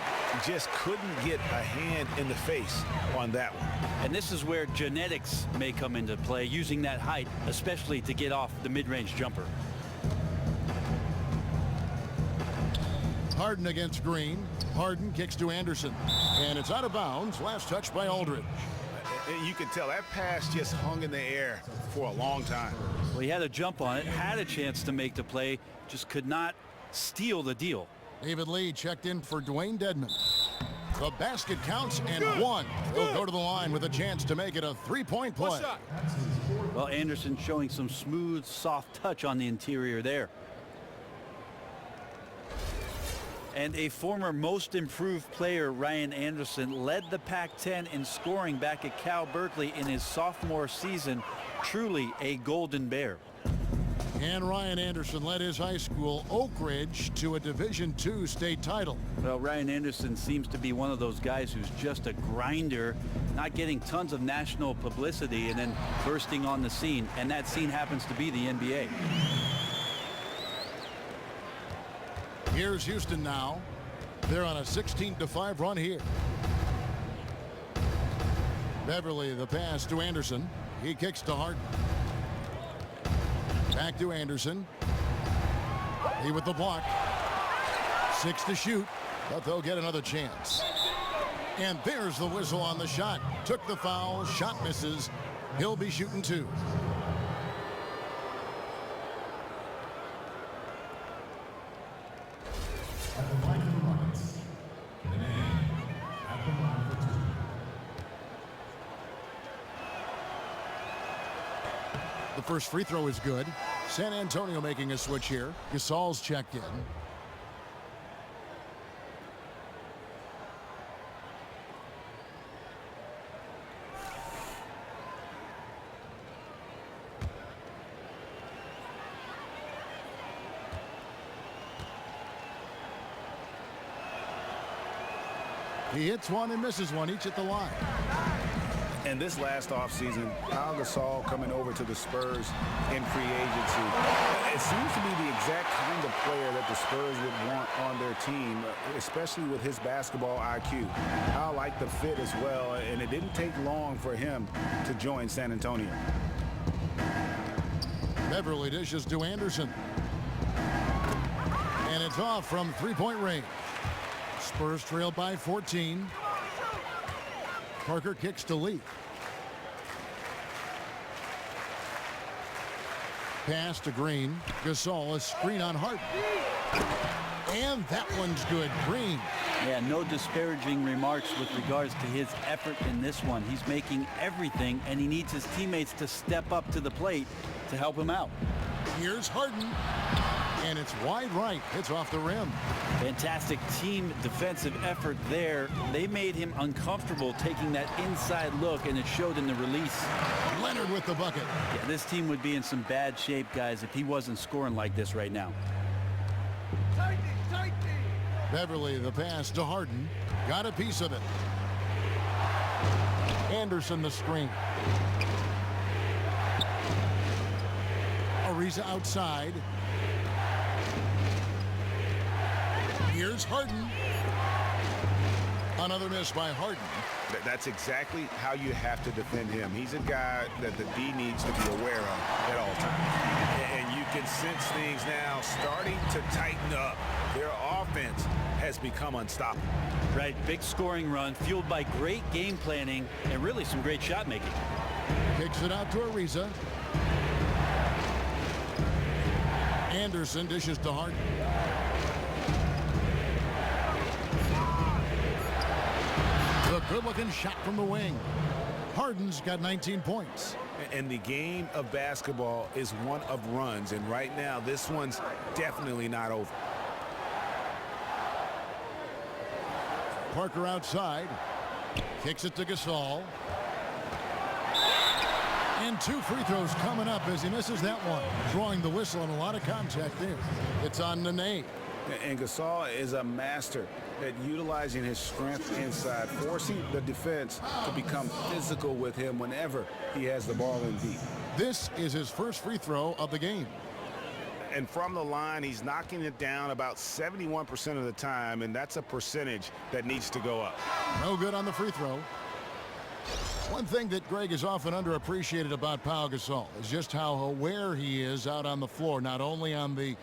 Just couldn't get a hand in the face on that one. And this is where genetics may come into play, using that height, especially to get off the mid-range jumper. Harden against Green. Harden kicks to Anderson. And it's out of bounds. Last touch by Aldridge. You can tell that pass just hung in the air for a long time. Well, he had a jump on it, had a chance to make the play, just could not steal the deal. David Lee checked in for Dwayne Dedman. The basket counts and one. He'll go to the line with a chance to make it a three-point play. Well, Anderson showing some smooth, soft touch on the interior there. And a former most improved player, Ryan Anderson, led the Pac-10 in scoring back at Cal Berkeley in his sophomore season. Truly a golden bear. And Ryan Anderson led his high school, Oak Ridge, to a Division II state title. Well, Ryan Anderson seems to be one of those guys who's just a grinder, not getting tons of national publicity and then bursting on the scene. And that scene happens to be the NBA. Here's Houston now. They're on a 16-5 run here. Beverly, the pass to Anderson. He kicks to Harden. Back to Anderson. He with the block. 6 to shoot, but they'll get another chance. And there's the whistle on the shot. Took the foul, shot misses. He'll be shooting 2. The first free throw is good. San Antonio making a switch here. Gasol's checked in. He hits one and misses one, each at the line. And this last offseason, Pau Gasol coming over to the Spurs in free agency. It seems to be the exact kind of player that the Spurs would want on their team, especially with his basketball IQ. I like the fit as well, and it didn't take long for him to join San Antonio. Beverly dishes to Anderson. And it's off from three-point range. Spurs trail by 14. Parker kicks to Lee. Pass to Green. Gasol, a screen on Harden. And that one's good. Green. Yeah, no disparaging remarks with regards to his effort in this one. He's making everything, and he needs his teammates to step up to the plate to help him out. Here's Harden. And it's wide right. It's off the rim. Fantastic team defensive effort there. They made him uncomfortable taking that inside look, and it showed in the release. Leonard with the bucket. Yeah, this team would be in some bad shape, guys, if he wasn't scoring like this right now. Beverly, the pass to Harden. Got a piece of it. Anderson, the screen. Ariza outside. Here's Harden. Another miss by Harden. That's exactly how you have to defend him. He's a guy that the D needs to be aware of at all times. And you can sense things now starting to tighten up. Their offense has become unstoppable. Right, big scoring run fueled by great game planning and really some great shot making. Kicks it out to Ariza. Anderson dishes to Harden. A good-looking shot from the wing. Harden's got 19 points. And the game of basketball is one of runs, and right now this one's definitely not over. Parker outside. Kicks it to Gasol. And 2 free throws coming up as he misses that one. Drawing the whistle and a lot of contact there. It's on Nene. And Gasol is a master at utilizing his strength inside, forcing the defense to become physical with him whenever he has the ball in deep. This is his first free throw of the game. And from the line, he's knocking it down about 71% of the time, and that's a percentage that needs to go up. No good on the free throw. One thing that Greg is often underappreciated about Pau Gasol is just how aware he is out on the floor, not only on the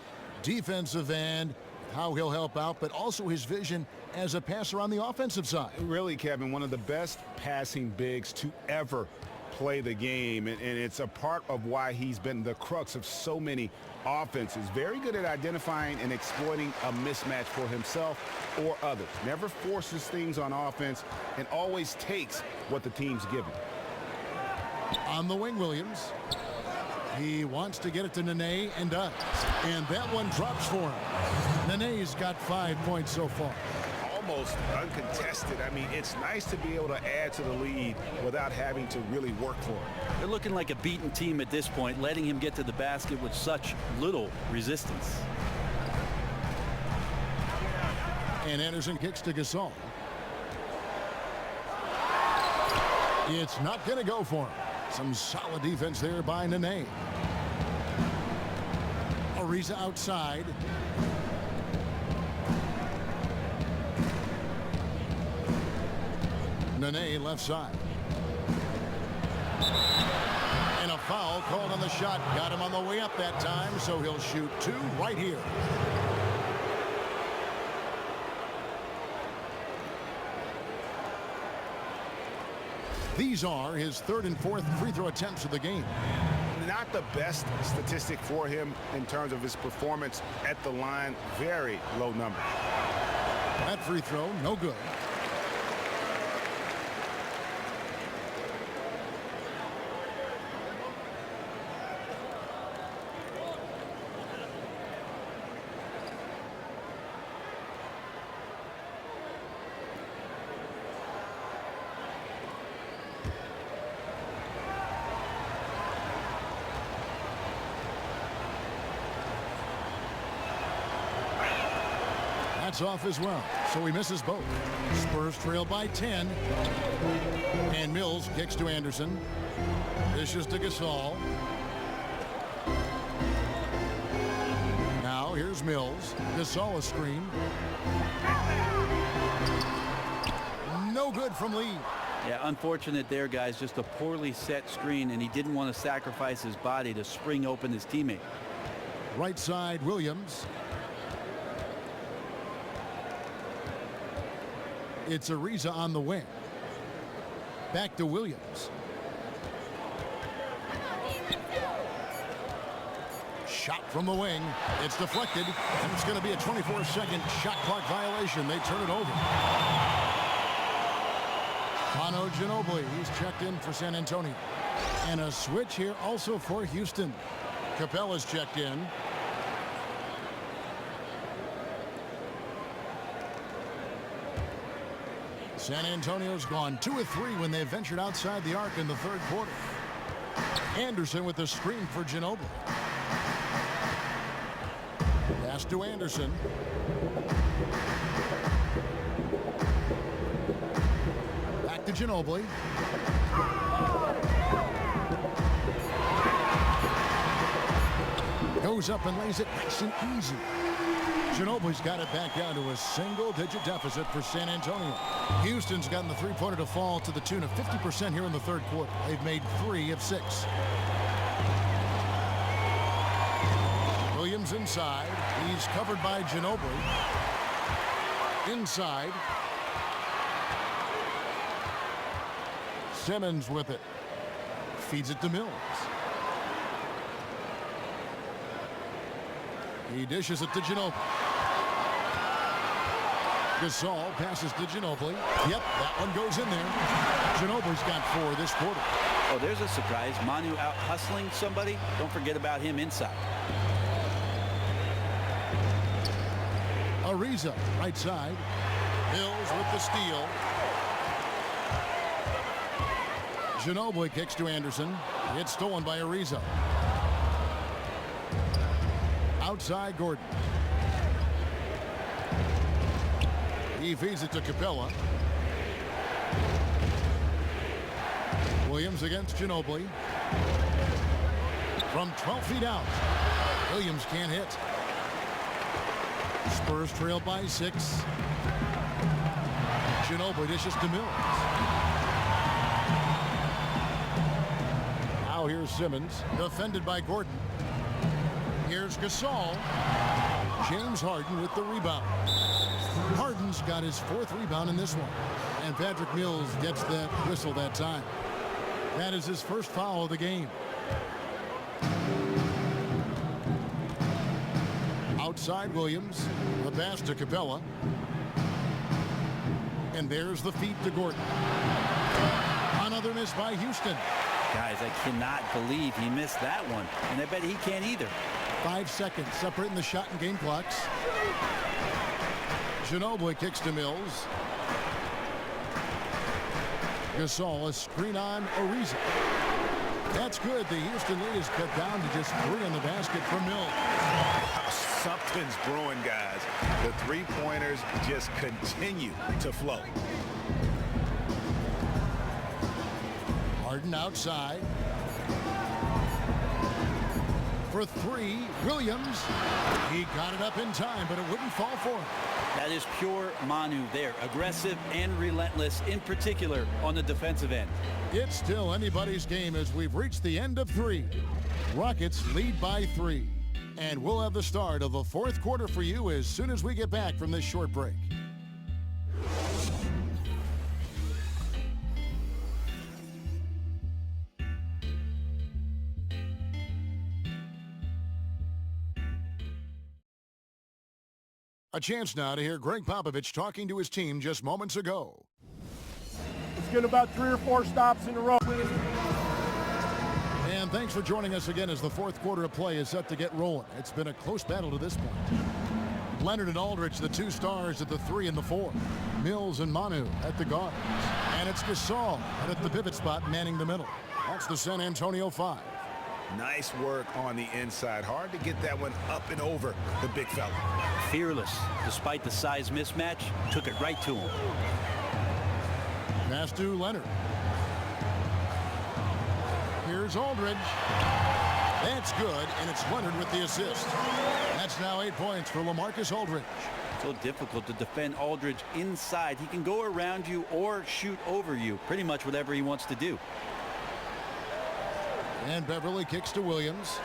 defensive end, how he'll help out, but also his vision as a passer on the offensive side. Really, Kevin, one of the best passing bigs to ever play the game, and it's a part of why he's been the crux of so many offenses. Very good at identifying and exploiting a mismatch for himself or others. Never forces things on offense and always takes what the team's given. On the wing, Williams. He wants to get it to Nene and does. And that one drops for him. Nene's got 5 points so far. Almost uncontested. I mean, it's nice to be able to add to the lead without having to really work for it. They're looking like a beaten team at this point, letting him get to the basket with such little resistance. And Anderson kicks to Gasol. It's not going to go for him. Some solid defense there by Nene. Ariza outside. Nene left side. And a foul called on the shot. Got him on the way up that time, so he'll shoot two right here. These are his third and fourth free throw attempts of the game. Not the best statistic for him in terms of his performance at the line. Very low number. That free throw, no good. That's off as well, so he misses both. Spurs trail by 10. And Mills kicks to Anderson. Dishes to Gasol. Now here's Mills. Gasol a screen. No good from Lee. Yeah, unfortunate there, guys. Just a poorly set screen, and he didn't want to sacrifice his body to spring open his teammate. Right side, Williams. It's Ariza on the wing. Back to Williams. Shot from the wing. It's deflected, and it's going to be a 24-second shot clock violation. They turn it over. Manu Ginobili, he's checked in for San Antonio. And a switch here also for Houston. Capella's checked in. San Antonio's gone 2 of 3 when they ventured outside the arc in the third quarter. Anderson with the screen for Ginobili. Pass to Anderson. Back to Ginobili. Goes up and lays it nice and easy. Ginobili's got it back down to a single-digit deficit for San Antonio. Houston's gotten the three-pointer to fall to the tune of 50% here in the third quarter. They've made 3 of 6. Williams inside. He's covered by Ginobili. Inside. Simmons with it. Feeds it to Mills. He dishes it to Ginobili. Gasol passes to Ginobili. Yep, that one goes in there. Ginobili's got 4 this quarter. Oh, there's a surprise. Manu out hustling somebody. Don't forget about him inside. Ariza, right side. Mills with the steal. Ginobili kicks to Anderson. It's stolen by Ariza. Outside Gordon. He feeds it to Capella. Williams against Ginobili. From 12 feet out. Williams can't hit. Spurs trail by 6. Ginobili dishes to Mills. Now here's Simmons, defended by Gordon. Here's Gasol. James Harden with the rebound. Harden's got his 4th rebound in this one. And Patrick Mills gets that whistle that time. That is his first foul of the game. Outside Williams. The pass to Capella. And there's the feed to Gordon. Another miss by Houston. Guys, I cannot believe he missed that one. And I bet he can't either. 5 seconds separating the shot and game clocks. Ginobili kicks to Mills. Gasol, a screen on Ariza. That's good. The Houston lead is cut down to just 3 on the basket for Mills. Something's brewing, guys. The three-pointers just continue to flow. Harden outside. For 3, Williams. He got it up in time, but it wouldn't fall for him. That is pure Manu there. Aggressive and relentless, in particular on the defensive end. It's still anybody's game as we've reached the end of 3. Rockets lead by 3. And we'll have the start of the 4th quarter for you as soon as we get back from this short break. A chance now to hear Greg Popovich talking to his team just moments ago. Let's get about 3 or 4 stops in a row. And thanks for joining us again as the 4th quarter of play is set to get rolling. It's been a close battle to this point. Leonard and Aldridge, the 2 stars at the 3 and the 4. Mills and Manu at the guards. And it's Gasol at the pivot spot manning the middle. That's the San Antonio 5. Nice work on the inside. Hard to get that one up and over the big fella. Fearless, despite the size mismatch, took it right to him. Pass to Leonard. Here's Aldridge. That's good, and it's Leonard with the assist. That's now 8 points for LaMarcus Aldridge. So difficult to defend Aldridge inside. He can go around you or shoot over you, pretty much whatever he wants to do. And Beverly kicks to Williams.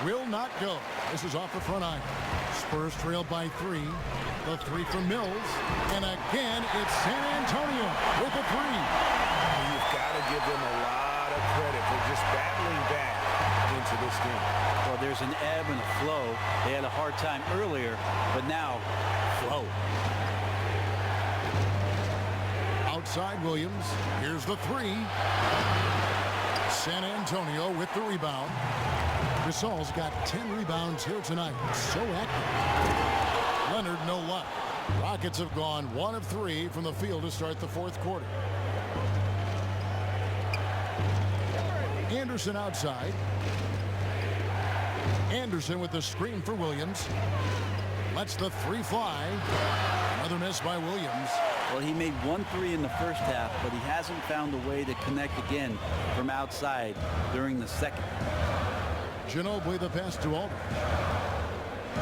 Will not go. This is off the front iron. Spurs trail by 3. The 3 from Mills. And again, it's San Antonio with a 3. You've got to give them a lot of credit for just battling back into this game. Well, there's an ebb and a flow. They had a hard time earlier, but now, flow. Outside Williams. Here's the 3. San Antonio with the rebound. Gasol's got 10 rebounds here tonight. So active. Leonard, no luck. Rockets have gone 1 of 3 from the field to start the 4th quarter. Anderson outside. Anderson with the screen for Williams. Lets the 3 fly. Another miss by Williams. Well, he made 1 3 in the first half, but he hasn't found a way to connect again from outside during the second. Ginobili the pass to Aldridge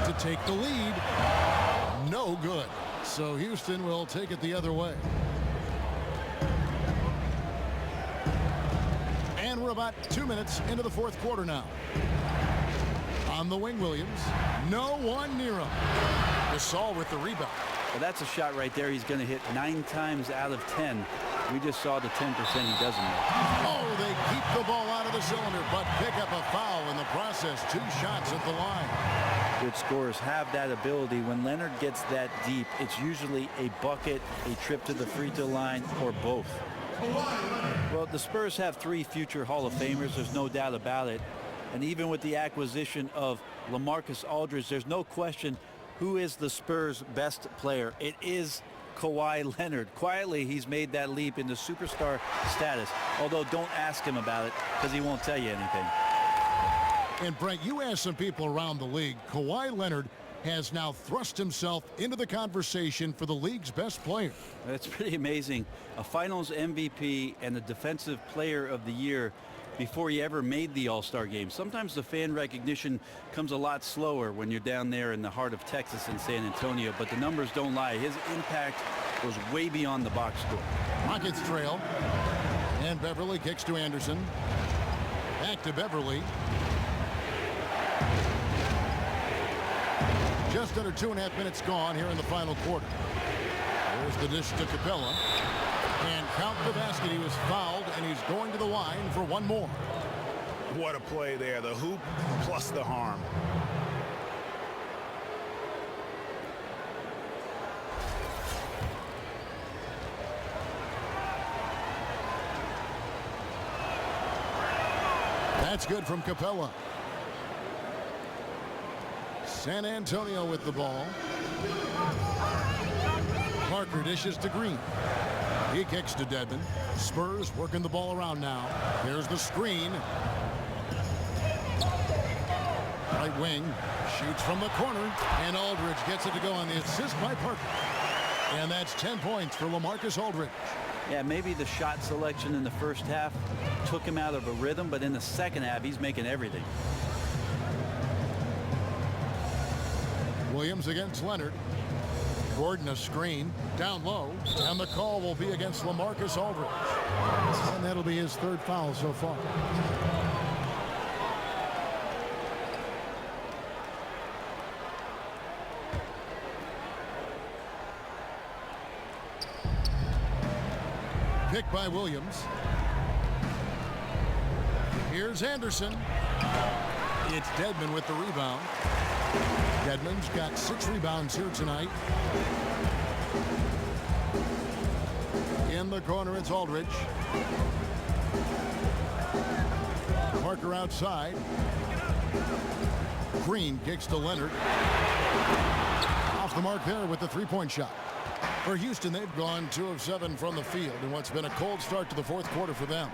to take the lead. No good. So Houston will take it the other way. And we're about 2 minutes into the 4th quarter now. On the wing, Williams. No one near him. Gasol with the rebound. Well, that's a shot right there he's going to hit 9 times out of 10. We just saw the 10% he doesn't make. Oh, they keep the ball out of the cylinder, but pick up a foul in the process. 2 shots at the line. Good scorers have that ability. When Leonard gets that deep, it's usually a bucket, a trip to the free throw line, or both. Well, the Spurs have 3 future Hall of Famers. There's no doubt about it. And even with the acquisition of LaMarcus Aldridge, there's no question who is the Spurs' best player. It is Kawhi Leonard. Quietly, he's made that leap into superstar status. Although, don't ask him about it because he won't tell you anything. And Brent, you asked some people around the league. Kawhi Leonard has now thrust himself into the conversation for the league's best player. That's pretty amazing. A finals MVP and the defensive player of the year before he ever made the All-Star game. Sometimes the fan recognition comes a lot slower when you're down there in the heart of Texas in San Antonio, but the numbers don't lie. His impact goes way beyond the box score. Rockets trail, and Beverly kicks to Anderson. Back to Beverly. Just under 2.5 minutes gone here in the final quarter. There's the dish to Capella. And count the basket. He was fouled, and he's going to the line for one more. What a play there. The hoop plus the harm. That's good from Capella. San Antonio with the ball. Parker dishes to Green. He kicks to Dedmon. Spurs working the ball around now. There's the screen. Right wing. Shoots from the corner. And Aldridge gets it to go on the assist by Parker. And that's 10 points for LaMarcus Aldridge. Yeah, maybe the shot selection in the first half took him out of a rhythm, but in the second half, he's making everything. Williams against Leonard. Gordon a screen down low, and the call will be against LaMarcus Aldridge, and that'll be his third foul so far. Pick by Williams. Here's Anderson. It's Dedmon with the rebound. Dedmon's got 6 rebounds here tonight. In the corner, it's Aldridge. Parker outside. Green kicks to Leonard. Off the mark there with the three-point shot. For Houston, they've gone 2 of 7 from the field in what's been a cold start to the fourth quarter for them.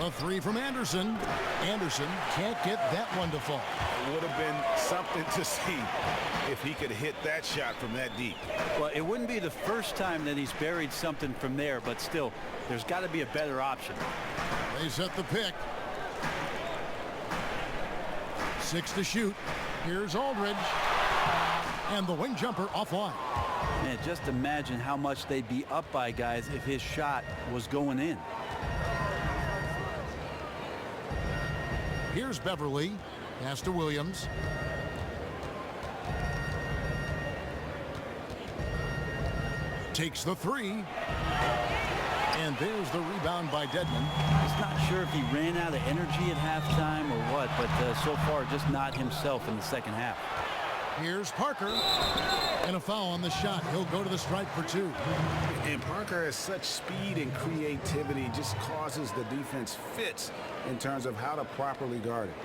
A 3 from Anderson. Anderson can't get that one to fall. It would have been something to see if he could hit that shot from that deep. Well, it wouldn't be the first time that he's buried something from there, but still, there's got to be a better option. They set the pick. 6 to shoot. Here's Aldridge. And the wing jumper offline. Man, just imagine how much they'd be up by, guys, if his shot was going in. Here's Beverly. Pass to Williams. Takes the 3. And there's the rebound by Dedmon. He's not sure if he ran out of energy at halftime or what, but so far just not himself in the second half. Here's Parker. And a foul on the shot. He'll go to the stripe for 2. And Parker has such speed and creativity, just causes the defense fits in terms of how to properly guard it.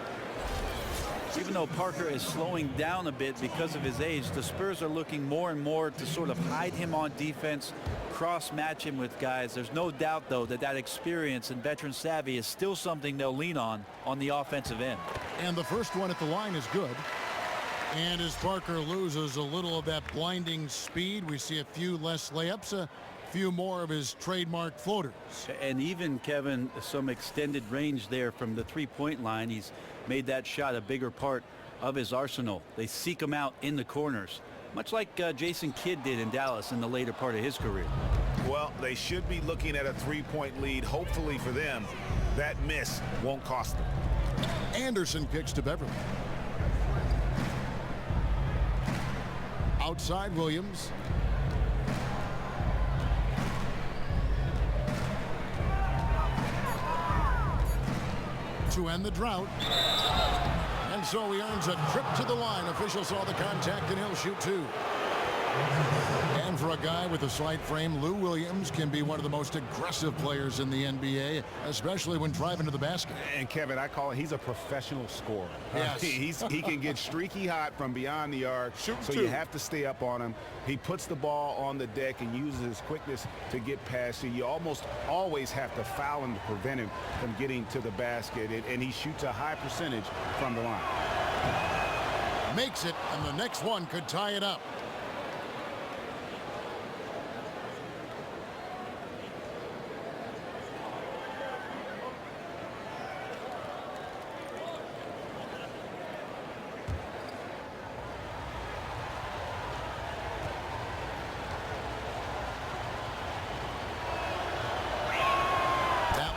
Even though Parker is slowing down a bit because of his age, the Spurs are looking more and more to sort of hide him on defense, cross-match him with guys. There's no doubt, though, that that experience and veteran savvy is still something they'll lean on the offensive end. And the first one at the line is good. And as Parker loses a little of that blinding speed, we see a few less layups, a few more of his trademark floaters. And even, Kevin, some extended range there from the three-point line. He's made that shot a bigger part of his arsenal. They seek him out in the corners, much like Jason Kidd did in Dallas in the later part of his career. Well, they should be looking at a three-point lead. Hopefully for them, that miss won't cost them. Anderson kicks to Beverly. Outside Williams. To end the drought. And so he earns a trip to the line. Official saw the contact and he'll shoot 2. And for a guy with a slight frame, Lou Williams can be one of the most aggressive players in the NBA, especially when driving to the basket. And Kevin, I call it, he's a professional scorer. Yes. He can get streaky hot from beyond the arc, so you have to stay up on him. He puts the ball on the deck and uses his quickness to get past you. You almost always have to foul him to prevent him from getting to the basket, and he shoots a high percentage from the line. Makes it, and the next one could tie it up.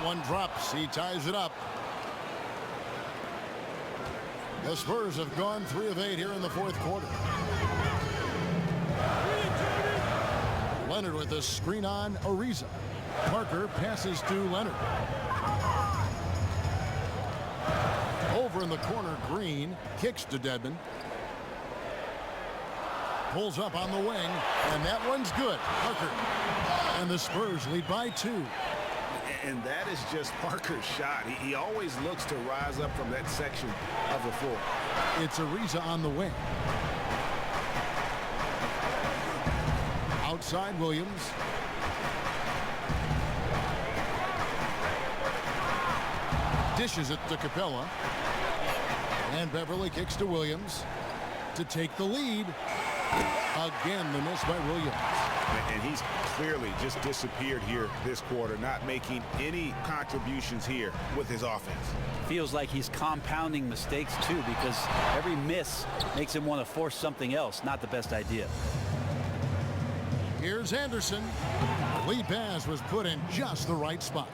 One drops. He ties it up. The Spurs have gone 3 of 8 here in the fourth quarter. Leonard with a screen on Ariza. Parker passes to Leonard. Over in the corner, Green kicks to Dedmon. Pulls up on the wing, and that one's good. Parker. And the Spurs lead by 2. And that is just Parker's shot. He always looks to rise up from that section of the floor. It's Ariza on the wing. Outside Williams. Dishes it to Capella. And Beverly kicks to Williams to take the lead. Again, the miss by Williams. And he's clearly just disappeared here this quarter, not making any contributions here with his offense. Feels like he's compounding mistakes too, because every miss makes him want to force something else. Not the best idea. Here's Anderson. Lead pass was put in just the right spot.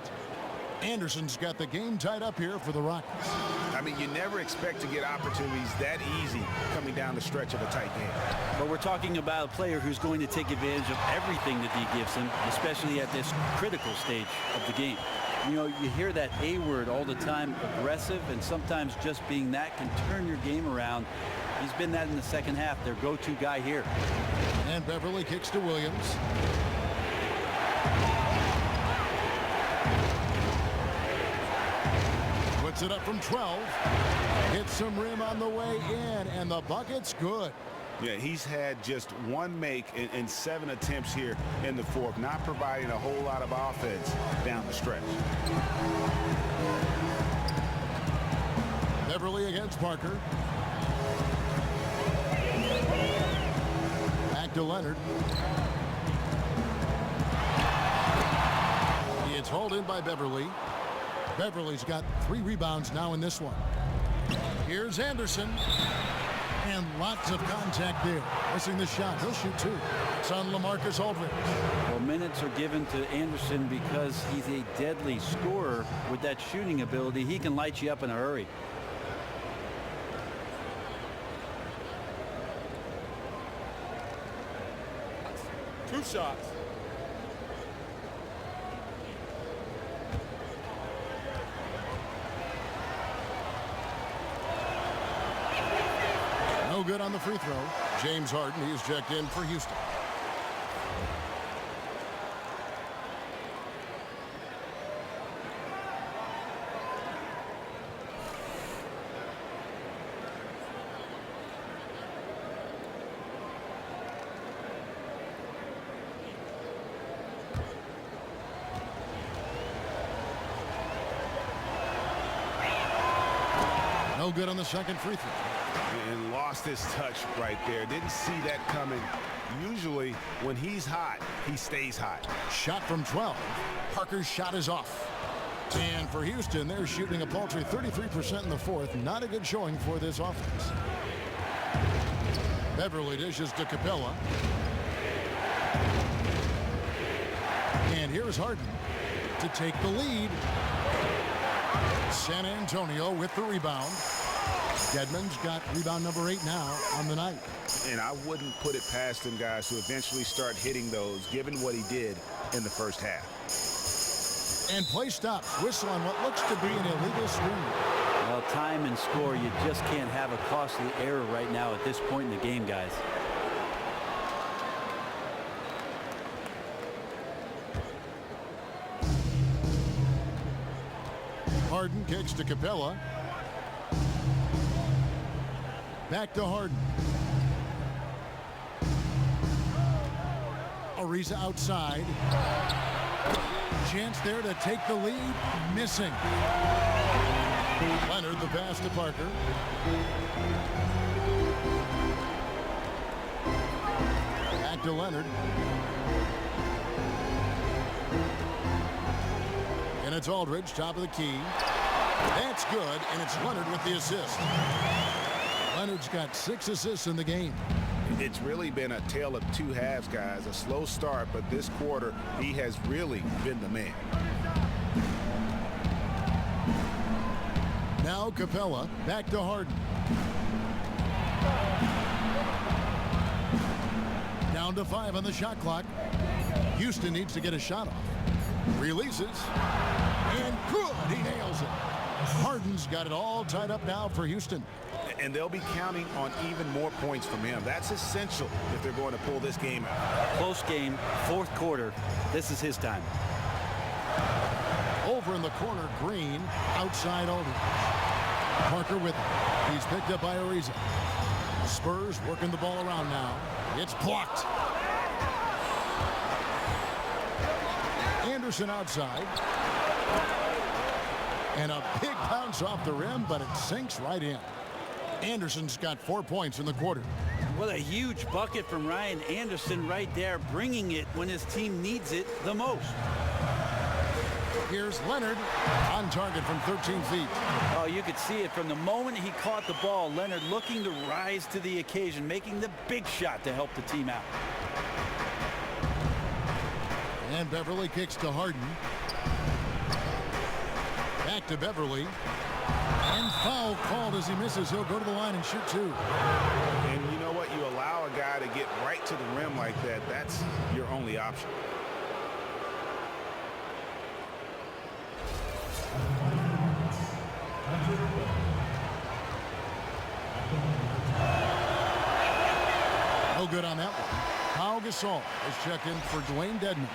Anderson's got the game tied up here for the Rockets. I mean, you never expect to get opportunities that easy coming down the stretch of a tight game. But we're talking about a player who's going to take advantage of everything that he gives him, especially at this critical stage of the game. You know, you hear that A word all the time, aggressive, and sometimes just being that can turn your game around. He's been that in the second half, their go-to guy here. And Beverly kicks to Williams. Puts it up from 12. Hits some rim on the way in, and the bucket's good. Yeah, he's had just one make in 7 attempts here in the fourth, not providing a whole lot of offense down the stretch. Beverly against Parker. Back to Leonard. It's hauled in by Beverly. Beverly's got 3 rebounds now in this one. Here's Anderson. And lots of contact there. Missing the shot. He'll shoot 2. It's on LaMarcus Aldridge. Well, minutes are given to Anderson because he's a deadly scorer with that shooting ability. He can light you up in a hurry. Two shots. No good on the free throw. James Harden, he is checked in for Houston. No good on the second free throw. And lost his touch right there. Didn't see that coming. Usually when he's hot, he stays hot. Shot from 12. Parker's shot is off. And for Houston, they're shooting a paltry 33% in the fourth. Not a good showing for this offense. Beverly dishes to Capella. And here's Harden to take the lead. San Antonio with the rebound. Dedmon's got rebound number 8 now on the night. And I wouldn't put it past him, guys, to eventually start hitting those, given what he did in the first half. And play stops. Whistle on what looks to be an illegal screen. Well, time and score, you just can't have a costly error right now at this point in the game, guys. Harden kicks to Capella. Back to Harden. Ariza outside. Chance there to take the lead. Missing. Leonard the pass to Parker. Back to Leonard. And it's Aldridge, top of the key. That's good, and it's Leonard with the assist. Leonard's got 6 assists in the game. It's really been a tale of two halves, guys. A slow start, but this quarter, he has really been the man. Now Capella, back to Harden. Down to 5 on the shot clock. Houston needs to get a shot off. Releases. And good. He nails it. Harden's got it all tied up now for Houston. And they'll be counting on even more points from him. That's essential if they're going to pull this game out. Close game, 4th quarter. This is his time. Over in the corner, Green. Outside Aldridge. Parker with him. He's picked up by Ariza. Spurs working the ball around now. It's blocked. Anderson outside. And a big bounce off the rim, but it sinks right in. Anderson's got 4 points in the quarter. What a huge bucket from Ryan Anderson right there, bringing it when his team needs it the most. Here's Leonard on target from 13 feet. Oh, you could see it from the moment he caught the ball. Leonard looking to rise to the occasion, making the big shot to help the team out. And Beverly kicks to Harden. Back to Beverly. And foul called as he misses. He'll go to the line and shoot 2. And you know what? You allow a guy to get right to the rim like that. That's your only option. No good on that one. Pau Gasol is checked in for Dwayne Dedmon.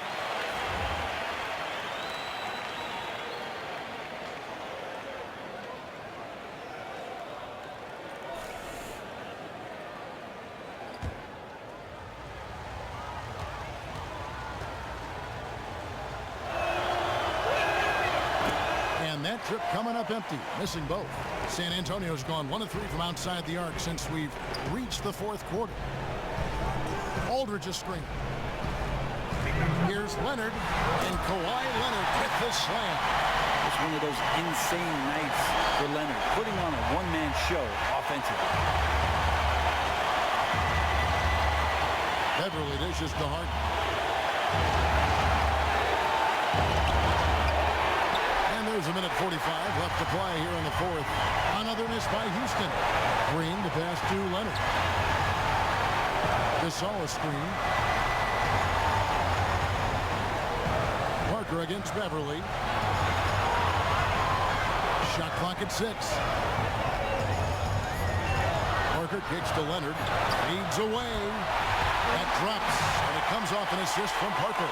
Trip coming up empty, missing both. San Antonio's gone 1 of 3 from outside the arc since we've reached the 4th quarter. Aldridge is screen. Here's Leonard, and Kawhi Leonard with the slam. It's one of those insane nights for Leonard, putting on a one-man show offensively. Beverly dishes to Harden. There's a minute 45 left to play here in the 4th. Another miss by Houston. Green to pass to Leonard. Gasol screen. Parker against Beverly. Shot clock at 6. Parker kicks to Leonard. Leads away. That drops, and it comes off an assist from Parker.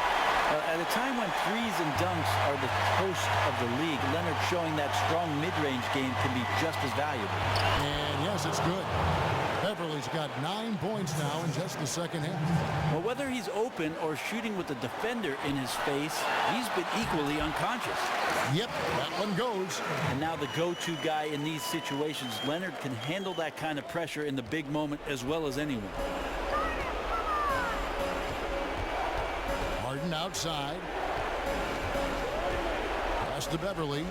At a time when threes and dunks are the toast of the league, Leonard showing that strong mid-range game can be just as valuable. And yes, it's good. Beverly's got 9 points now in just the second half. Well, whether he's open or shooting with the defender in his face, he's been equally unconscious. Yep, that one goes. And now the go-to guy in these situations, Leonard can handle that kind of pressure in the big moment as well as anyone. Harden outside. Pass to Beverly.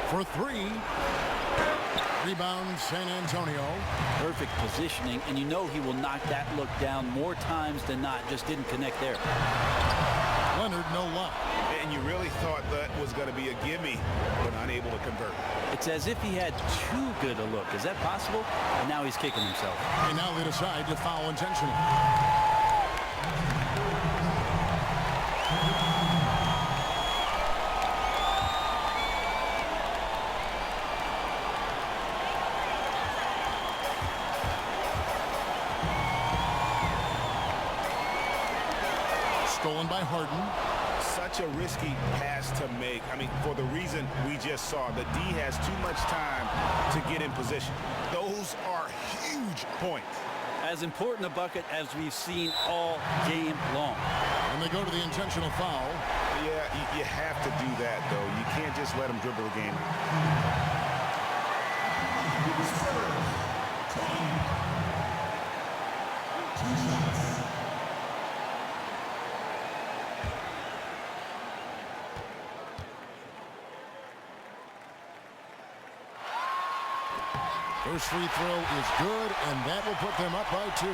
For 3. Rebound San Antonio. Perfect positioning, and you know he will knock that look down more times than not. Just didn't connect there. Leonard, no luck. And you really thought that was going to be a gimme, but unable to convert. It's as if he had too good a look. Is that possible? And now he's kicking himself. And now they decide to foul intentionally. Stolen by Harden. Such a risky pass to make. I mean, for the reason we just saw, the D has too much time to get in position. Those are huge points. As important a bucket as we've seen all game long. And they go to the intentional foul. Yeah, you have to do that, though. You can't just let them dribble the game. First free throw is good, and that will put them up by 2.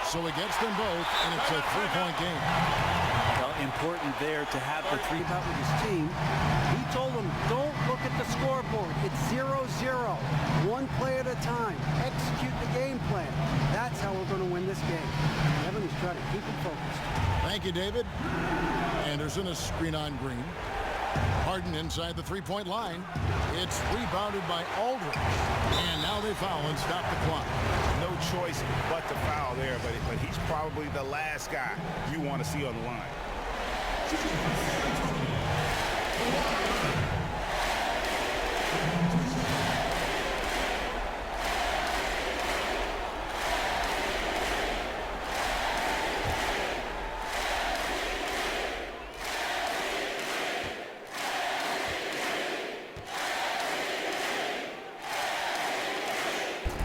So he gets them both, and it's a 3-point game. Well, important there to have the three. About with his team, he told them, don't look at the scoreboard. It's 0-0. One play at a time. Execute the game plan. That's how we're going to win this game. Evan is trying to keep him focused. Thank you, David. Anderson, a screen on Green. Harden inside the 3-point line. It's rebounded by Aldridge. And now they foul and stop the clock. No choice but to foul there, but he's probably the last guy you want to see on the line.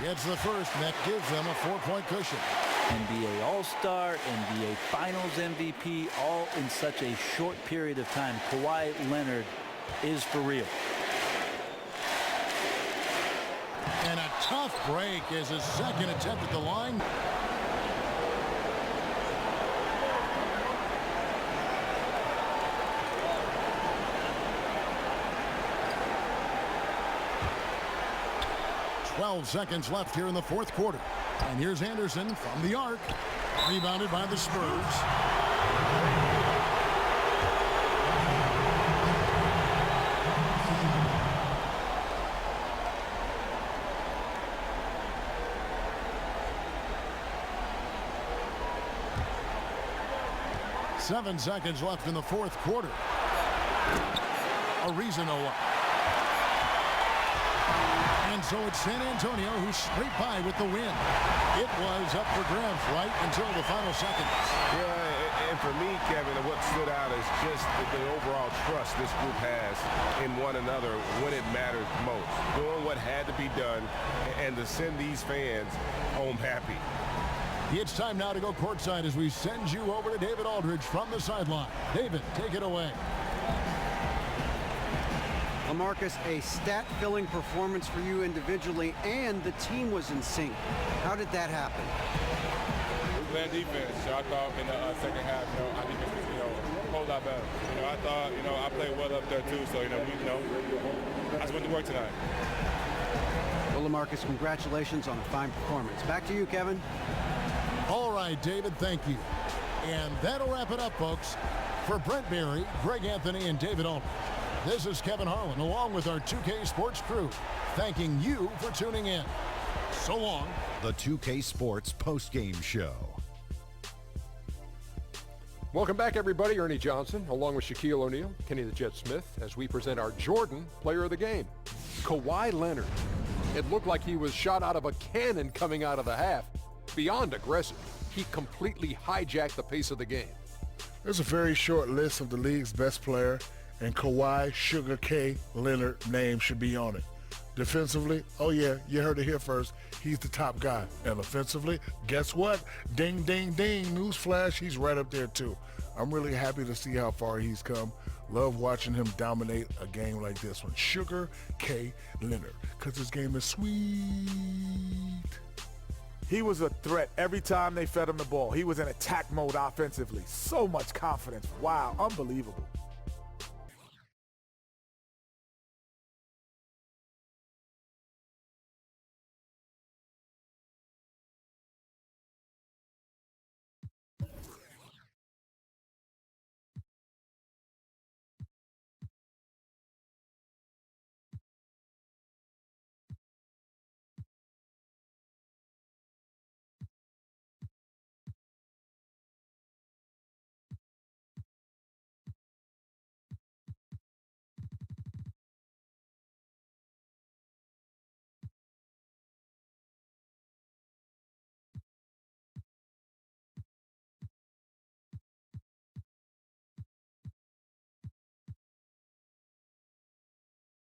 Gets the first, and that gives them a 4-point cushion. NBA All-Star, NBA Finals MVP, all in such a short period of time. Kawhi Leonard is for real. And a tough break as his second attempt at the line. Twelve seconds left here in the fourth quarter. And here's Anderson from the arc. Rebounded by the Spurs. Seven seconds left in the fourth quarter. Arizona up. And so it's San Antonio who scraped by with the win. It was up for grabs right until the final seconds. Yeah, and for me, Kevin, what stood out is just the overall trust this group has in one another when it matters most. Doing what had to be done and to send these fans home happy. It's time now to go courtside as we send you over to David Aldridge from the sideline. David, take it away. LaMarcus, a stat-filling performance for you individually, and the team was in sync. How did that happen? We played defense. So I thought in the second half, our defense was, a whole lot better. I thought, I played well up there too. So, I just went to work tonight. Well, LaMarcus, congratulations on a fine performance. Back to you, Kevin. All right, David, thank you. And that'll wrap it up, folks. For Brent Barry, Greg Anthony, and David Aldridge, this is Kevin Harlan, along with our 2K Sports crew, thanking you for tuning in. So long. The 2K Sports postgame show. Welcome back, everybody. Ernie Johnson, along with Shaquille O'Neal, Kenny the Jet Smith, as we present our Jordan Player of the Game. Kawhi Leonard. It looked like he was shot out of a cannon coming out of the half. Beyond aggressive, he completely hijacked the pace of the game. There's a very short list of the league's best player, and Kawhi Sugar K Leonard name should be on it. Defensively, oh yeah, you heard it here first. He's the top guy. And offensively, guess what? Ding, ding, ding. Newsflash, he's right up there too. I'm really happy to see how far he's come. Love watching him dominate a game like this one. Sugar K Leonard, because his game is sweet. He was a threat every time they fed him the ball. He was in attack mode offensively. So much confidence. Wow, unbelievable.